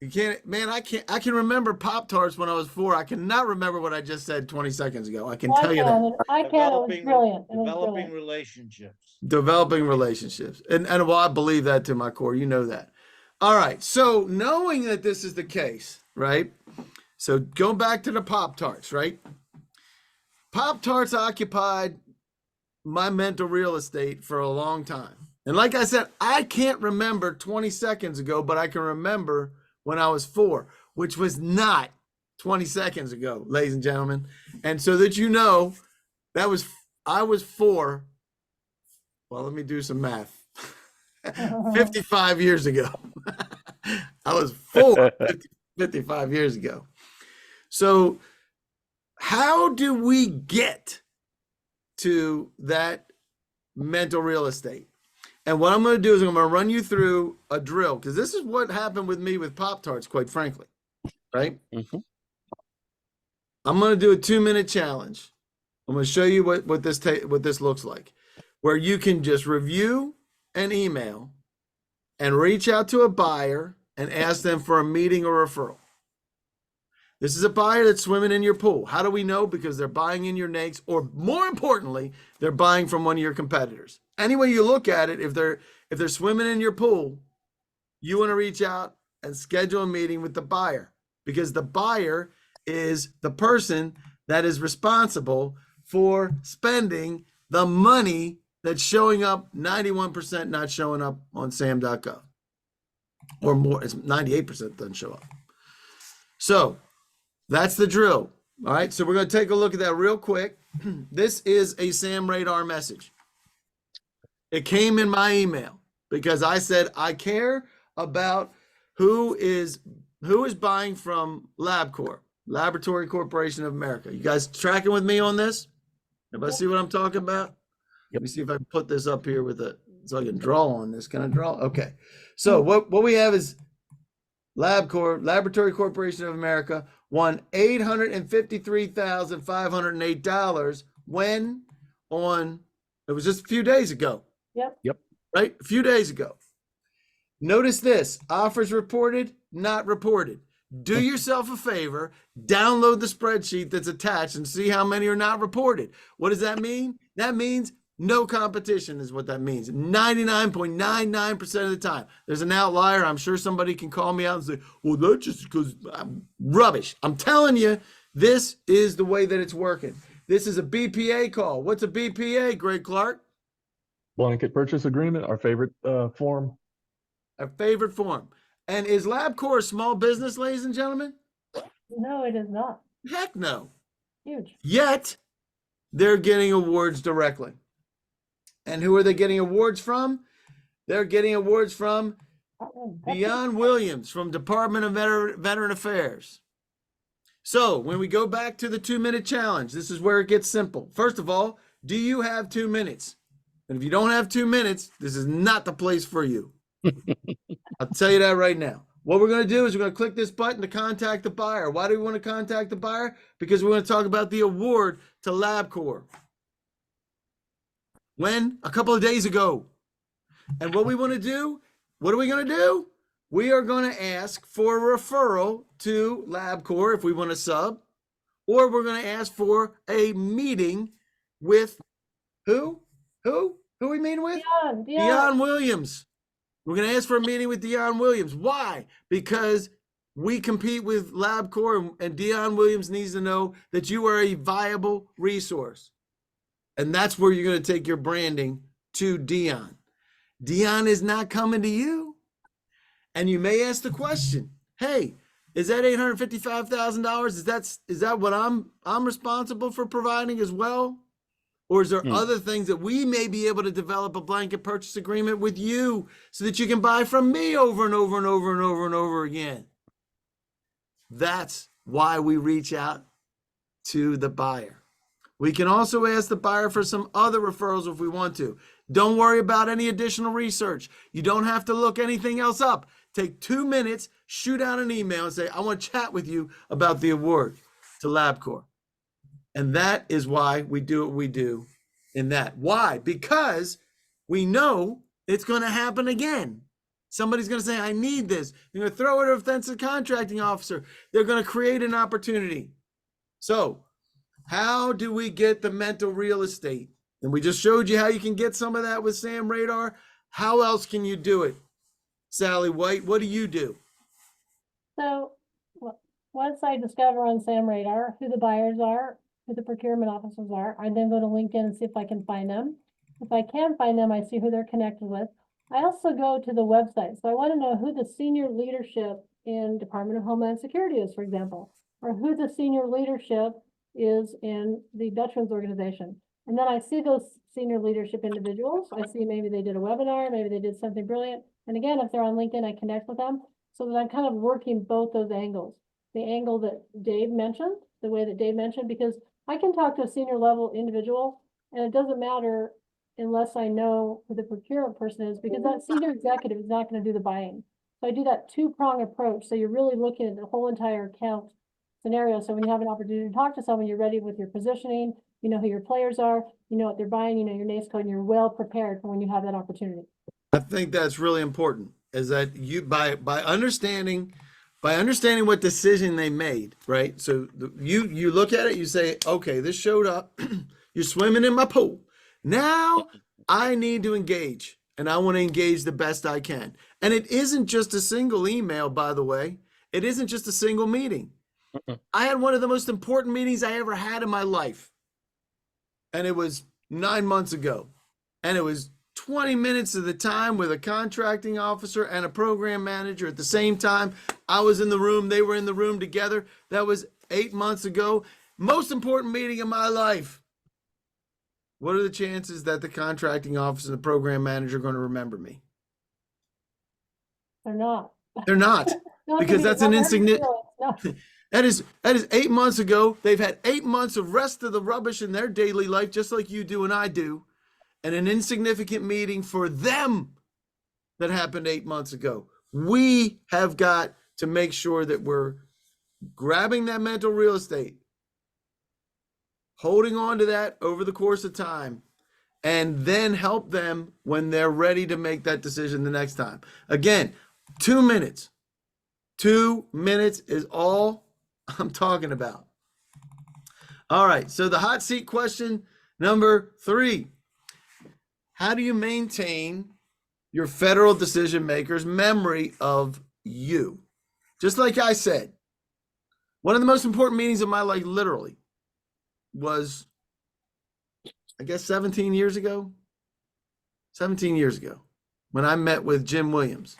You can't, man, I can remember Pop-Tarts when I was 4. I cannot remember what I just said 20 seconds ago. I can tell you that. I can. It was brilliant. Developing relationships. Developing relationships. And well, I believe that to my core. You know that. All right. So knowing that this is the case, right? So go back to the Pop-Tarts, right? Pop-Tarts occupied my mental real estate for a long time. And like I said, I can't remember 20 seconds ago, but I can remember when I was 4, which was not 20 seconds ago, ladies and gentlemen. And so that you know, I was 4. Well, let me do some math. 55 years ago. I was 4 55 years ago. So how do we get to that mental real estate? And what I'm going to do is I'm going to run you through a drill, because this is what happened with me with Pop-Tarts, quite frankly, right? Mm-hmm. I'm going to do a 2-minute challenge. I'm going to show you what this looks like, where you can just review an email and reach out to a buyer and ask them for a meeting or referral. This is a buyer that's swimming in your pool. How do we know? Because they're buying in your NAICS, or more importantly, they're buying from one of your competitors. Any way you look at it, if they're swimming in your pool, you want to reach out and schedule a meeting with the buyer, because the buyer is the person that is responsible for spending the money that's showing up 91% not showing up on SAM.gov, or more. It's 98% doesn't show up. So that's the drill. All right, so we're going to take a look at that real quick. This is a Sam Radar message. It came in my email because I said I care about who is buying from LabCorp, Laboratory Corporation of America. You guys tracking with me on this? Everybody see what I'm talking about? Let me see if I can put this up here with it so I can draw on this. Can I draw? Okay. So what we have is LabCorp, Laboratory Corporation of America, won $853,508 when it was just a few days ago. Yep. Right? A few days ago. Notice this, offers reported, not reported. Do yourself a favor, download the spreadsheet that's attached and see how many are not reported. What does that mean? That means no competition is what that means. 99.99% of the time. There's an outlier. I'm sure somebody can call me out and say, well, that's just because I'm rubbish. I'm telling you, this is the way that it's working. This is a BPA call. What's a BPA, Greg Clark? Blanket purchase agreement, our favorite form. Our favorite form. And is LabCorp a small business, ladies and gentlemen? No, it is not. Heck no. Huge. Yet, they're getting awards directly. And who are they getting awards from? They're getting awards from Deion Williams from Department of Veteran Affairs. So when we go back to the 2-minute challenge, this is where it gets simple. First of all, do you have 2 minutes? And if you don't have 2 minutes, this is not the place for you. I'll tell you that right now. What we're going to do is we're going to click this button to contact the buyer. Why do we want to contact the buyer? Because we're going to talk about the award to LabCorp. When? A couple of days ago. And what we want to do, what are we going to do? We are going to ask for a referral to LabCorp if we want to sub, or we're going to ask for a meeting with who? Who are we meeting with? Deion Williams. We're going to ask for a meeting with Deion Williams. Why? Because we compete with LabCorp, and Deion Williams needs to know that you are a viable resource. And that's where you're going to take your branding to Deion. Deion is not coming to you. And you may ask the question, hey, is that $855,000? Is that what I'm responsible for providing as well? Or is there other things that we may be able to develop a blanket purchase agreement with you so that you can buy from me over and over and over and over and over again? That's why we reach out to the buyer. We can also ask the buyer for some other referrals if we want to. Don't worry about any additional research. You don't have to look anything else up. Take 2 minutes, shoot out an email and say, I want to chat with you about the award to LabCorp. And that is why we do what we do in that. Why? Because we know it's going to happen again. Somebody's going to say, I need this. They're going to throw it at a offensive contracting officer. They're going to create an opportunity. So how do we get the mental real estate? And we just showed you how you can get some of that with Sam Radar. How else can you do it? Sally White, what do you do? So once I discover on Sam Radar who the buyers are, who the procurement officers are, I then go to LinkedIn and see if I can find them. If I can find them, I see who they're connected with. I also go to the website. So I want to know who the senior leadership in Department of Homeland Security is, for example, or who the senior leadership is in the Veterans Organization. And then I see those senior leadership individuals. I see maybe they did a webinar, maybe they did something brilliant. And again, if they're on LinkedIn, I connect with them so that I'm kind of working both those angles. The angle that Dave mentioned, the way that Dave mentioned, because I can talk to a senior level individual and it doesn't matter unless I know who the procurement person is, because that senior executive is not going to do the buying. So I do that two-prong approach. So you're really looking at the whole entire account scenario. So when you have an opportunity to talk to someone, you're ready with your positioning, you know who your players are, you know what they're buying, you know your NACE code, and you're well prepared for when you have that opportunity. I think that's really important, is that you by understanding what decision they made, right? So you look at it, you say, okay, this showed up, you're swimming in my pool. Now I need to engage, and I want to engage the best I can. And it isn't just a single email, by the way. It isn't just a single meeting. I had one of the most important meetings I ever had in my life. And it was 9 months ago. And it was 20 minutes of the time with a contracting officer and a program manager at the same time. I was in the room, they were in the room together. That was 8 months ago. most important meeting of my life. What are the chances that the contracting officer and the program manager are going to remember me? They're not. They're not, Not to because be, that's not an to hurt your insignificant. feelings, no. That is 8 months ago. They've had 8 months of rest of the rubbish in their daily life, just like you do and I do, and an insignificant meeting for them that happened 8 months ago. We have got to make sure that we're grabbing that mental real estate, holding on to that over the course of time, and then help them when they're ready to make that decision the next time. Again, 2 minutes. 2 minutes is all I'm talking about. All right, so the hot seat question number 3. How do you maintain your federal decision makers' memory of you? Just like I said, one of the most important meetings of my life, literally, was, I guess, 17 years ago. 17 years ago, when I met with Jim Williams.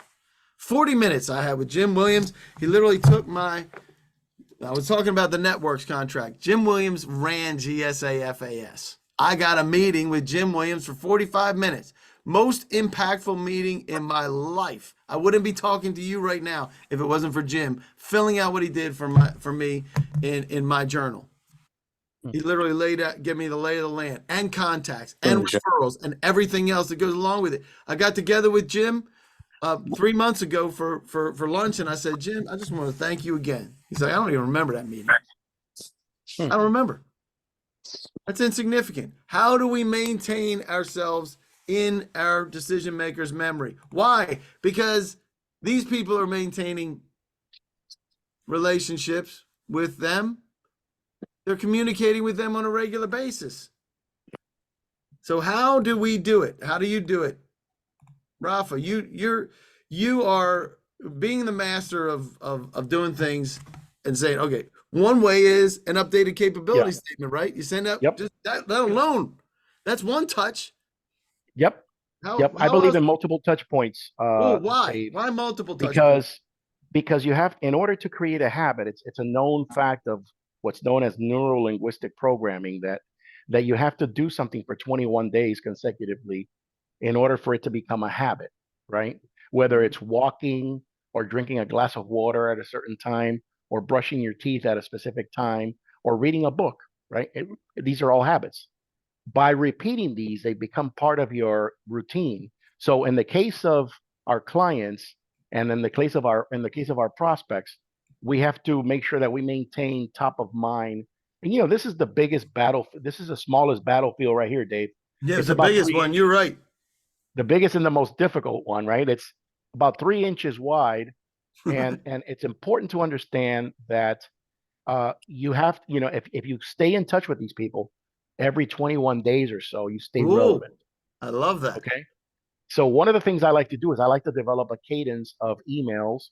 40 minutes I had with Jim Williams. He literally took I was talking about the networks contract. Jim Williams ran GSA-FAS. I got a meeting with Jim Williams for 45 minutes. Most impactful meeting in my life. I wouldn't be talking to you right now if it wasn't for Jim filling out what he did for me in my journal. He literally gave me the lay of the land and contacts and referrals and everything else that goes along with it. I got together with Jim 3 months ago for lunch, and I said, Jim, I just want to thank you again. He's like, I don't even remember that meeting. I don't remember. That's insignificant. How do we maintain ourselves in our decision makers' memory? Why? Because these people are maintaining relationships with them. They're communicating with them on a regular basis. So how do we do it? How do you do it? Rafa, you are being the master of doing things and saying, okay, one way is an updated capability statement, right? You send out just that alone. That's one touch. Yep. How I believe else? in multiple touch points. Why? Dave, Why multiple touch points? because you have, in order to create a habit, it's a known fact of what's known as neuro-linguistic programming that you have to do something for 21 days consecutively in order for it to become a habit, right? Whether it's walking or drinking a glass of water at a certain time, or brushing your teeth at a specific time, or reading a book, right? These are all habits. By repeating these, they become part of your routine. So in the case of our clients, and in the case of our prospects, we have to make sure that we maintain top of mind. And this is the biggest battle. This is the smallest battlefield right here, Dave. Yeah, it's the biggest one. You're right. The biggest and the most difficult one, right? It's about 3 inches wide, and it's important to understand that you have, if you stay in touch with these people every 21 days or so, you stay relevant. I love that. Okay. So one of the things I like to do is I like to develop a cadence of emails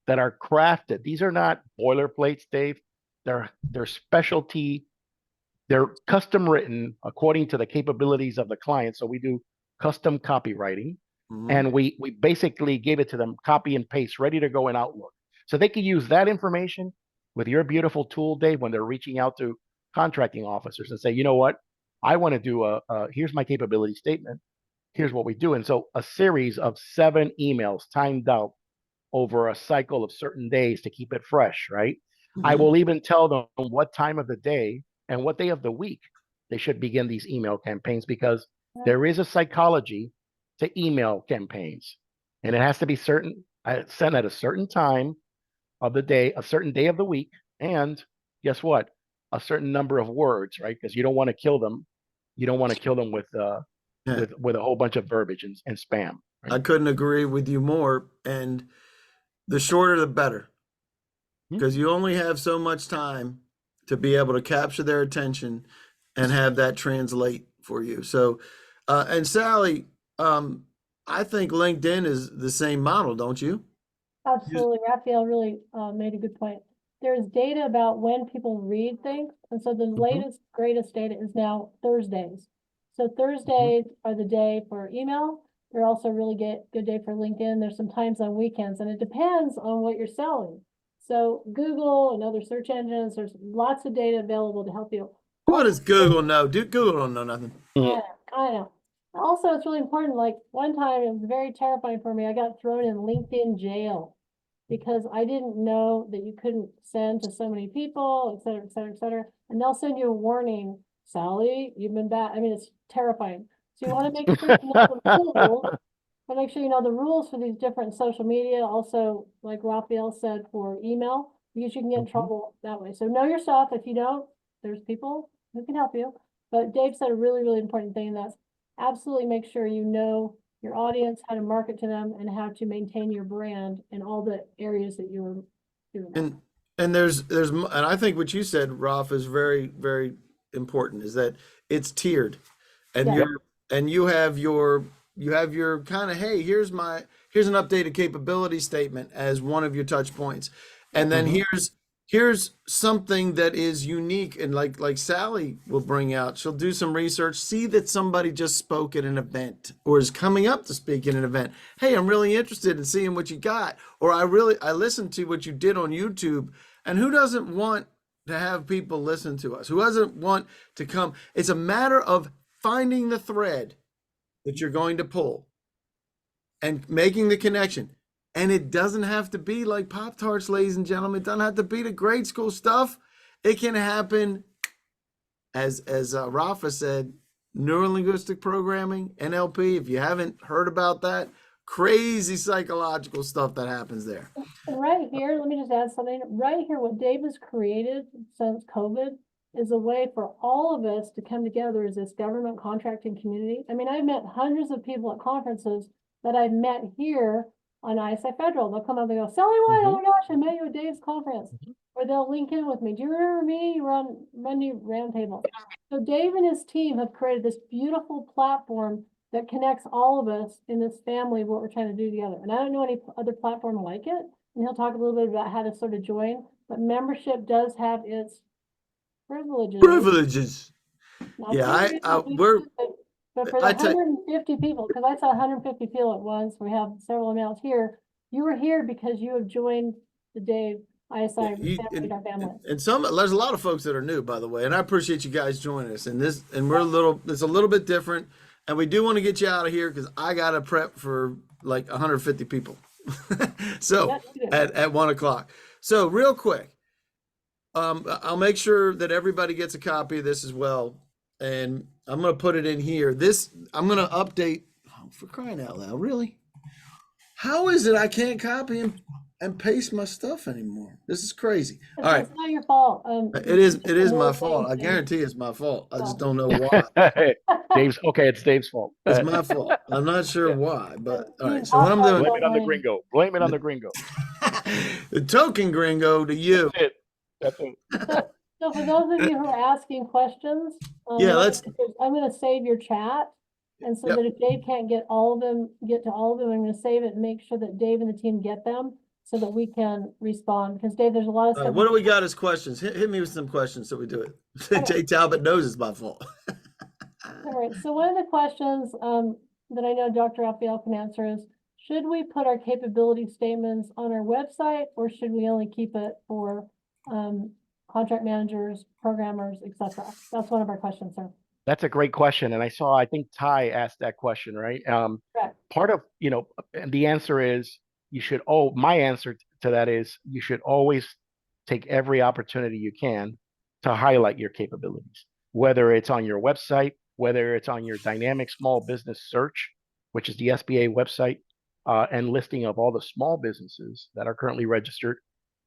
that are crafted. These are not boilerplates, Dave. They're specialty. They're custom written according to the capabilities of the client. So we do custom copywriting, and we basically gave it to them, copy and paste, ready to go in Outlook. So they can use that information with your beautiful tool, Dave, when they're reaching out to contracting officers and say, you know what, I want to do here's my capability statement. Here's what we do. And so a series of 7 emails timed out over a cycle of certain days to keep it fresh, right? I will even tell them what time of the day and what day of the week they should begin these email campaigns, because there is a psychology to email campaigns, and it has to be sent at a certain time of the day, a certain day of the week, and guess what? A certain number of words, right? Because you don't want to kill them. You don't want to kill them with a whole bunch of verbiage and spam. Right? I couldn't agree with you more. And the shorter, the better, because you only have so much time to be able to capture their attention and have that translate for you. So, and Sally, I think LinkedIn is the same model, don't you? Absolutely. Raphael really made a good point. There's data about when people read things. And so the latest, greatest data is now Thursdays. So Thursdays are the day for email. They're also really good day for LinkedIn. There's some times on weekends, and it depends on what you're selling. So Google and other search engines, there's lots of data available to help you. What does Google know? Google don't know nothing. I know. Also, it's really important. Like one time, it was very terrifying for me. I got thrown in LinkedIn jail because I didn't know that you couldn't send to so many people, et cetera, et cetera, et cetera. And they'll send you a warning, Sally, you've been bad. I mean, it's terrifying. So you want to make sure you know the rules. But make sure you know the rules for these different social media. Also, like Raphael said, for email, because you can get in trouble that way. So know your stuff. If you don't, there's people who can help you. But Dave said a really, really important thing, and that's absolutely make sure you know your audience, how to market to them, and how to maintain your brand in all the areas that you're doing that. And and I think what you said, Ralph, is very, very important, is that it's tiered. And Yeah. you have your kind of, hey, here's an updated capability statement as one of your touch points. And then here's something that is unique, and like Sally will bring out, she'll do some research, see that somebody just spoke at an event or is coming up to speak at an event. Hey, I'm really interested in seeing what you got. Or I listened to what you did on YouTube. And who doesn't want to have people listen to us? Who doesn't want to come? It's a matter of finding the thread that you're going to pull and making the connection. And it doesn't have to be like Pop-Tarts, ladies and gentlemen. It doesn't have to be the grade school stuff. It can happen, as Rafa said, neurolinguistic programming, NLP. If you haven't heard about that, crazy psychological stuff that happens there. And right here, let me just add something. Right here, what Dave has created since COVID is a way for all of us to come together as this government contracting community. I mean, I've met hundreds of people at conferences that I've met here on ISI Federal. They'll come up and go, Sally White, oh my gosh, I met you at Dave's conference. Or they'll link in with me. Do you remember me? You were on Monday Roundtable. So Dave and his team have created this beautiful platform that connects all of us in this family of what we're trying to do together. And I don't know any other platform like it. And he'll talk a little bit about how to sort of join. But membership does have its privileges. Not Yeah, but for the 150 people, because I saw 150 people at once, we have several amounts here. You were here because you have joined the Dave ISI family. And there's a lot of folks that are new, by the way, and I appreciate you guys joining us. And it's a little bit different, and we do want to get you out of here because I got to prep for like 150 people. So at 1:00. So real quick, I'll make sure that everybody gets a copy of this as well. And I'm going to put it in here. I'm going to update. Oh, for crying out loud, really? How is it I can't copy and paste my stuff anymore? This is crazy. All right. It's not your fault. It is my fault. I guarantee it's my fault. I just don't know why. It's Dave's fault. It's my fault. I'm not sure why, but all right. So what I'm doing, blame it on the gringo. Blame it on the gringo. The token gringo to you. That's it. So for those of you who are asking questions, I'm going to save your chat. And so that if Dave can't get to all of them, I'm going to save it and make sure that Dave and the team get them so that we can respond. Because Dave, there's a lot of stuff. What do we got as questions? Hit me with some questions so we do it. Okay. Jay Talbot knows it's my fault. All right. So one of the questions that I know Dr. Raphael can answer is, should we put our capability statements on our website, or should we only keep it for contract managers, programmers, etc.? That's one of our questions, sir. That's a great question. And I think Ty asked that question, right? Part of, and the answer is my answer to that is you should always take every opportunity you can to highlight your capabilities, whether it's on your website, whether it's on your dynamic small business search, which is the SBA website, and listing of all the small businesses that are currently registered.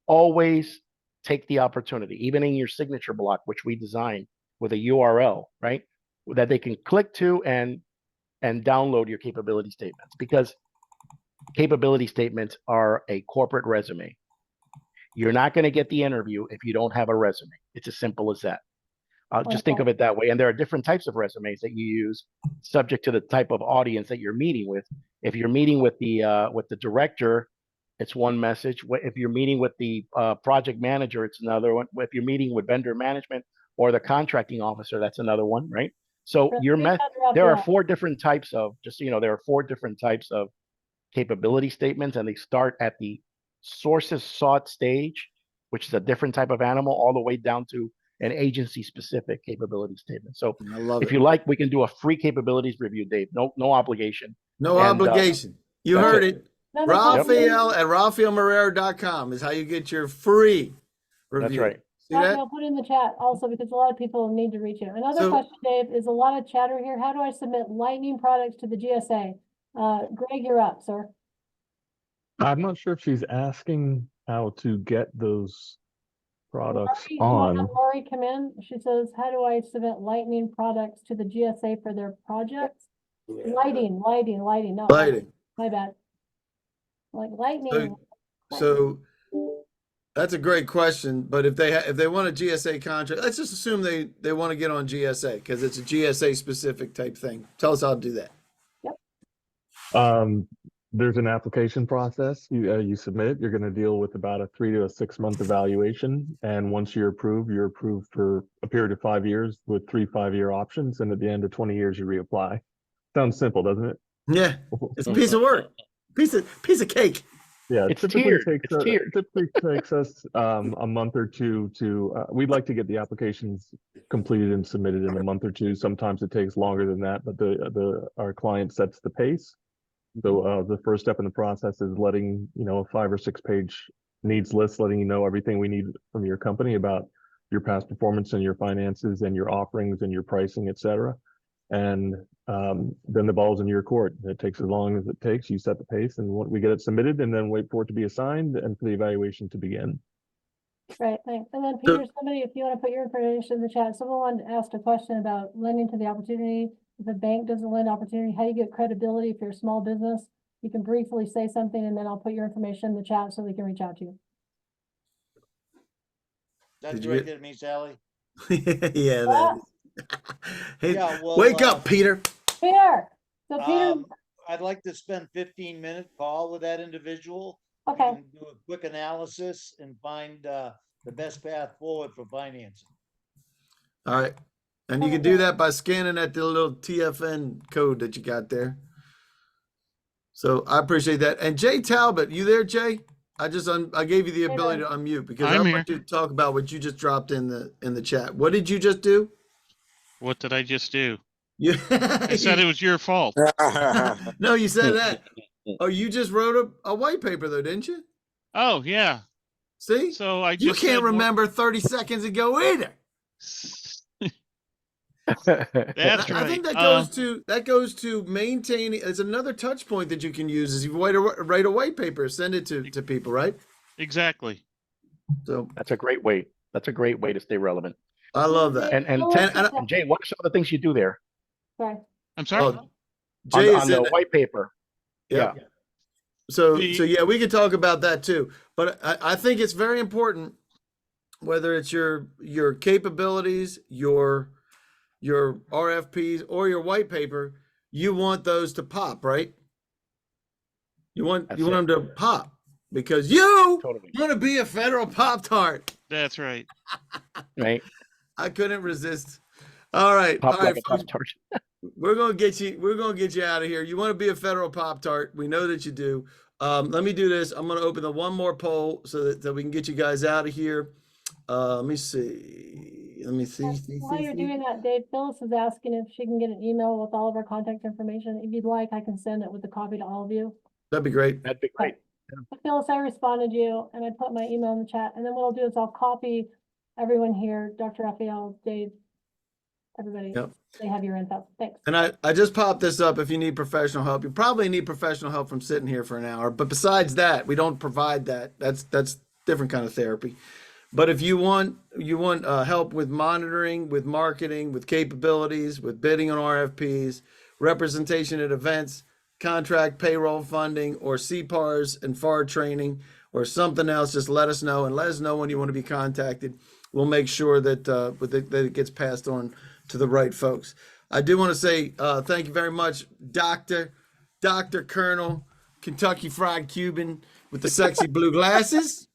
Always take the opportunity, even in your signature block, which we designed with a URL, right? That they can click to and download your capability statements, because capability statements are a corporate resume. You're not going to get the interview if you don't have a resume. It's as simple as that. Just think of it that way. And there are different types of resumes that you use, subject to the type of audience that you're meeting with. If you're meeting with the director, it's one message. If you're meeting with the project manager, it's another one. If you're meeting with vendor management or the contracting officer, that's another one, right? So there are four different types of, there are four different types of capability statements, and they start at the sources sought stage which is a different type of animal, all the way down to an agency-specific capability statement. So I love if it. you like, we can do a free capabilities review, Dave. No obligation. No And, obligation. You that's heard it. it. Another question- Raphael at RaphaelMarrero.com is how you get your free review. That's right. See that? Raphael, put in the chat also because a lot of people need to reach you. Another So- question, Dave, is a lot of chatter here. How do I submit Lightning products to the GSA? Greg, you're up, sir. I'm not sure if she's asking how to get those products Lori, do you wanna on. have Lori come in? She says, how do I submit Lightning products to the GSA for their projects? Lighting, not Lighting. my bad. Like lightning. So that's a great question. But if they want a GSA contract, let's just assume they want to get on GSA because it's a GSA specific type thing. Tell us how to do that. There's an application process. You submit it. You're going to deal with about a 3 to 6 month evaluation, and once you're approved for a period of 5 years with 3 5-year options, and at the end of 20 years you reapply. Sounds simple, doesn't it? Yeah, it's a piece of work, piece of cake. Yeah, It's typically tiered. takes It's tiered. typically takes us a month or two to. We'd like to get the applications completed and submitted in a month or two. Sometimes it takes longer than that, but our client sets the pace. So the first step in the process is letting a 5 or 6 page needs list, letting you know everything we need from your company about your past performance and your finances and your offerings and your pricing, et cetera. And then the ball's in your court. It takes as long as it takes. You set the pace, and we get it submitted, and then wait for it to be assigned and for the evaluation to begin. Right, thanks. And then Peter, somebody, if you want to put your information in the chat, someone wanted to ask a question about lending to the opportunity. If a bank doesn't lend opportunity, how do you get credibility if you're a small business? You can briefly say something and then I'll put your information in the chat so we can reach out to you. That's Did you directed get- at me, Sally. Yeah, What? that hey, Yeah, well, wake up, Peter. Peter, so Peter, I'd like to spend 15-minute call with that individual. We okay, can do a quick analysis and find the best path forward for financing. All right. And you can do that by scanning that little TFN code that you got there. So I appreciate that. And Jay Talbot, you there, Jay? I gave you the ability to unmute because I I'm want you to talk about what you just dropped in the chat. What did you just do? What did I just do? You I said it was your fault. No, you said that. Oh, you just wrote a white paper though, didn't you? Oh yeah. See? So I You just can't said more- remember 30 seconds ago either. That's I think right. that goes to maintaining. It's another touch point that you can use is you write a white paper, send it to people, right? Exactly. So That's a great way. That's a great way to stay relevant. I love that. And And Jay, what are some of the things you do there sorry. I'm sorry. Oh, Jay is on the in white paper? yeah. So The- yeah, we could talk about that too. But I think it's very important, whether it's your capabilities, your RFPs, or your white paper, you want those to pop, right? You want That's them to pop because you Totally. want to be a federal Pop-Tart. That's right. Right. I couldn't resist. All right, Pop all right, like a folks. Pop-Tart. We're gonna get you out of here. You want to be a federal Pop-Tart. We know that you do. Let me do this. I'm gonna open the one more poll so that we can get you guys out of here. Let me see. While you're doing that, Dave, Phyllis is asking if she can get an email with all of our contact information. If you'd like, I can send it with a copy to all of you. That'd be great. That'd be great. But Phyllis, I responded you and I put my email in the chat. And then what I'll do is I'll copy everyone here, Dr. Raphael, Dave, everybody. Yep. They have your info. Thanks. And I just popped this up if you need professional help. You probably need professional help from sitting here for an hour. But besides that, we don't provide that. That's different kind of therapy. But if you want help with monitoring, with marketing, with capabilities, with bidding on RFPs, representation at events, contract payroll funding, or CPARs and FAR training, or something else, just let us know and let us know when you want to be contacted. We'll make sure that it gets passed on to the right folks. I do want to say thank you very much, Dr. Colonel Kentucky Fried Cuban with the sexy blue glasses.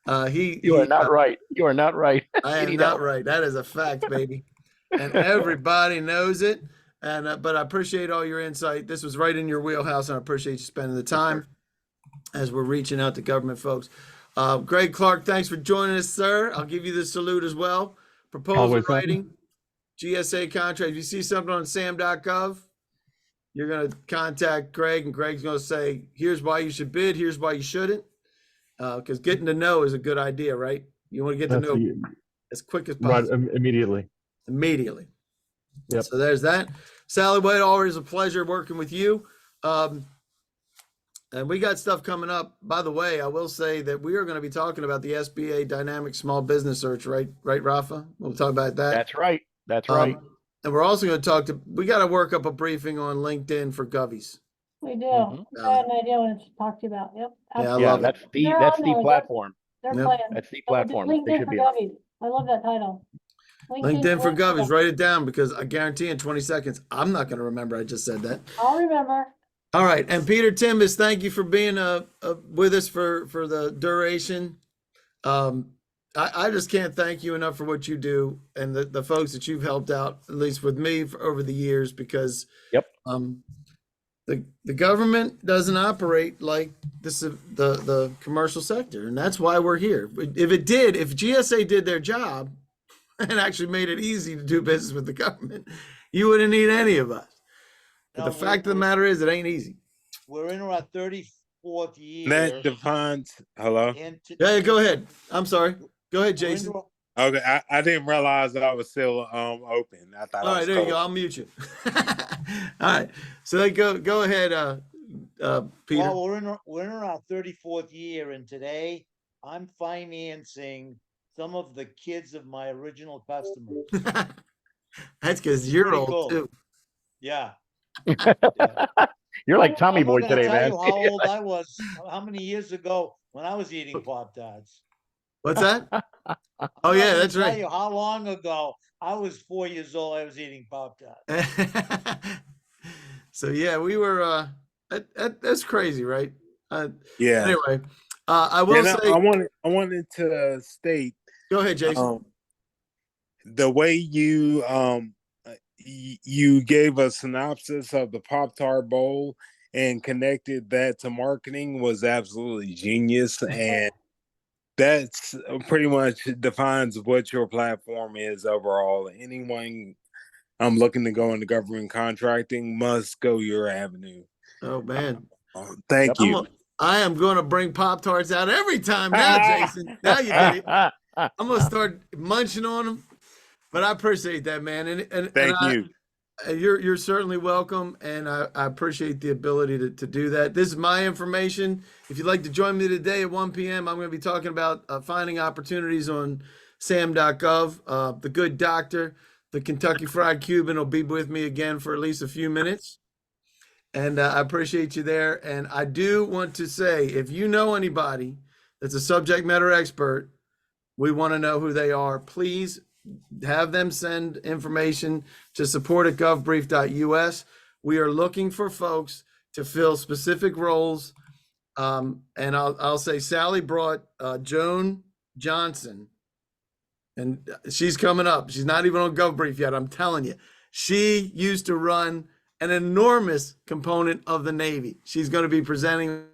You are not right. You are not right. I You am need not help. right. That is a fact, baby. And everybody knows it. And but I appreciate all your insight. This was right in your wheelhouse, and I appreciate you spending the time as we're reaching out to government folks. Greg Clark, thanks for joining us, sir. I'll give you the salute as well. Proposal Always happy. writing, GSA contract. If you see something on sam.gov, you're going to contact Greg, and Greg's going to say, here's why you should bid, here's why you shouldn't. Because getting to know is a good idea, right? You want to get to That's know the, as quick as right possible. immediately. Immediately. Yep. So there's that. Sally White, always a pleasure working with you. And we got stuff coming up. By the way, I will say that we are going to be talking about the SBA Dynamic Small Business Search, right, Rafa? We'll talk about that. That's right. That's right. And we're also going to we got to work up a briefing on LinkedIn for Govies. We do. Mhm. I had an idea what to talk to you about. Yep. Yeah, I absolutely. love it. That's They're the on there. platform. They're Yep. playing. That's the So we'll do platform. They LinkedIn should for be on. Gummies. I love that title. LinkedIn for Govies. Gummies. Write it down because I guarantee in 20 seconds, I'm not going to remember I just said that. I'll remember. All right. And Peter Timbus, thank you for being with us for the duration. I just can't thank you enough for what you do and the folks that you've helped out, at least with me over the years, because Yep. The government doesn't operate like the commercial sector, and that's why we're here. If GSA did their job and actually made it easy to do business with the government, you wouldn't need any of us. But the fact of the matter is, it ain't easy. We're in our 34th year. That defines. Hello. Yeah, go ahead. I'm sorry. Go ahead, Jason. Okay, I didn't realize that I was still open. I thought. All right, there you go. I'll mute you. All right. So go ahead, Peter. Well, we're in our 34th year, and today I'm financing some of the kids of my original customers. That's because you're Pretty old cool. too. Yeah. You're like Tommy I'm Boy not gonna today, tell man. you how old I was, how many years ago when I was eating Pop-Tarts. What's that? Oh I'm yeah, not gonna that's tell right. you how long ago I was 4 years old. I was eating Pop-Tarts. So yeah, we were. That's crazy, right? Yeah. Anyway, I will say. I wanted to state. Go ahead, Jason. The way you you gave a synopsis of the Pop-Tart Bowl and connected that to marketing was absolutely genius, and that's pretty much defines what your platform is overall. Anyone looking to go into government contracting must go your avenue. Oh man, thank you. I am going to bring Pop-Tarts out every time now, Jason. Now you did it. I'm going to start munching on them. But I appreciate that, man. And thank you. You're certainly welcome, and I appreciate the ability to do that. This is my information. If you'd like to join me today at 1 p.m., I'm going to be talking about finding opportunities on sam.gov. The Good Doctor, the Kentucky Fried Cuban, will be with me again for at least a few minutes. And I appreciate you there. And I do want to say, if you know anybody that's a subject matter expert, we want to know who they are. Please have them send information to support@govbrief.us. We are looking for folks to fill specific roles. And I'll say Sally brought Joan Johnson, and she's coming up. She's not even on GovBrief yet. I'm telling you, she used to run an enormous component of the Navy. She's going to be presenting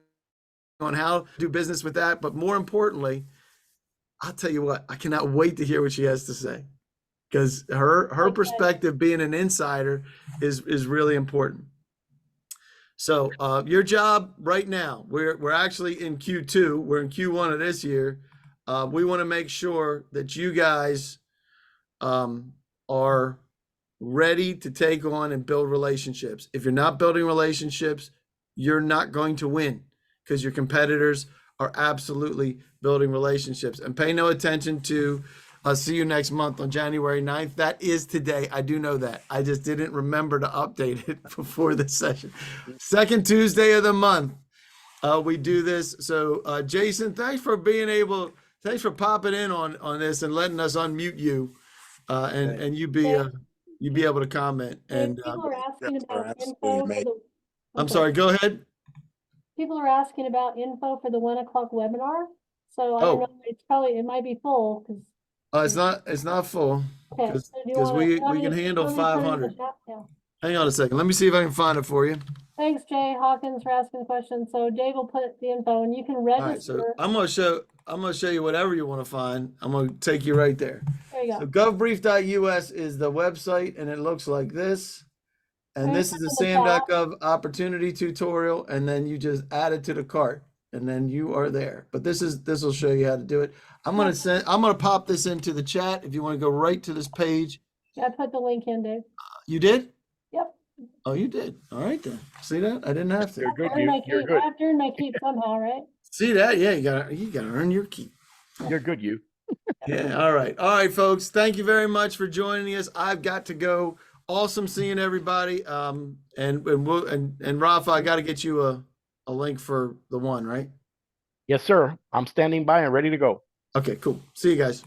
on how to do business with that. But more importantly, I'll tell you what, I cannot wait to hear what she has to say, because her perspective, being an insider, is really important. So your job right now, we're actually in Q2. We're in Q1 of this year. We want to make sure that you guys are ready to take on and build relationships. If you're not building relationships, you're not going to win, because your competitors are absolutely building relationships. And pay no attention to see you next month on January 9th. That is today. I do know that. I just didn't remember to update it before this session. Second Tuesday of the month, we do this. So Jason, thanks for popping in on this and letting us unmute you, and you be able to comment. And people are asking about absolutely info for the. I'm sorry, go ahead. People are asking about info for the 1 o'clock webinar. So I don't know. It might be full because. It's not full, Okay. because So do you wanna- we can handle you want me to put it in the 500. chat? Yeah. Hang on a second. Let me see if I can find it for you. Thanks, Jay Hawkins, for asking the question. So Dave will put the info, and you can All right, register. so I'm going to show. I'm gonna show you whatever you want to find. I'm gonna take you right there. There you So go. govbrief.us is the website, and it looks like this. And Alright, this is the put in the chat. SAM.gov opportunity tutorial, and then you just add it to the cart, and then you are there. But this will show you how to do it. I'm gonna pop this into the chat if you want to go right to this page. Yeah, I put the link in, Dave. You did? Yep. Oh, you did. All right then. See that? I didn't have to. You're good, Earn my You're keep. good. I have to earn my keep somehow, right? See that? Yeah, you gotta earn your keep. You're good, you. Yeah, all right. All right, folks. Thank you very much for joining us. I've got to go. Awesome seeing everybody. And Rafa, I got to get you a link for the one, right? Yes, sir. I'm standing by and ready to go. Okay, cool. See you guys.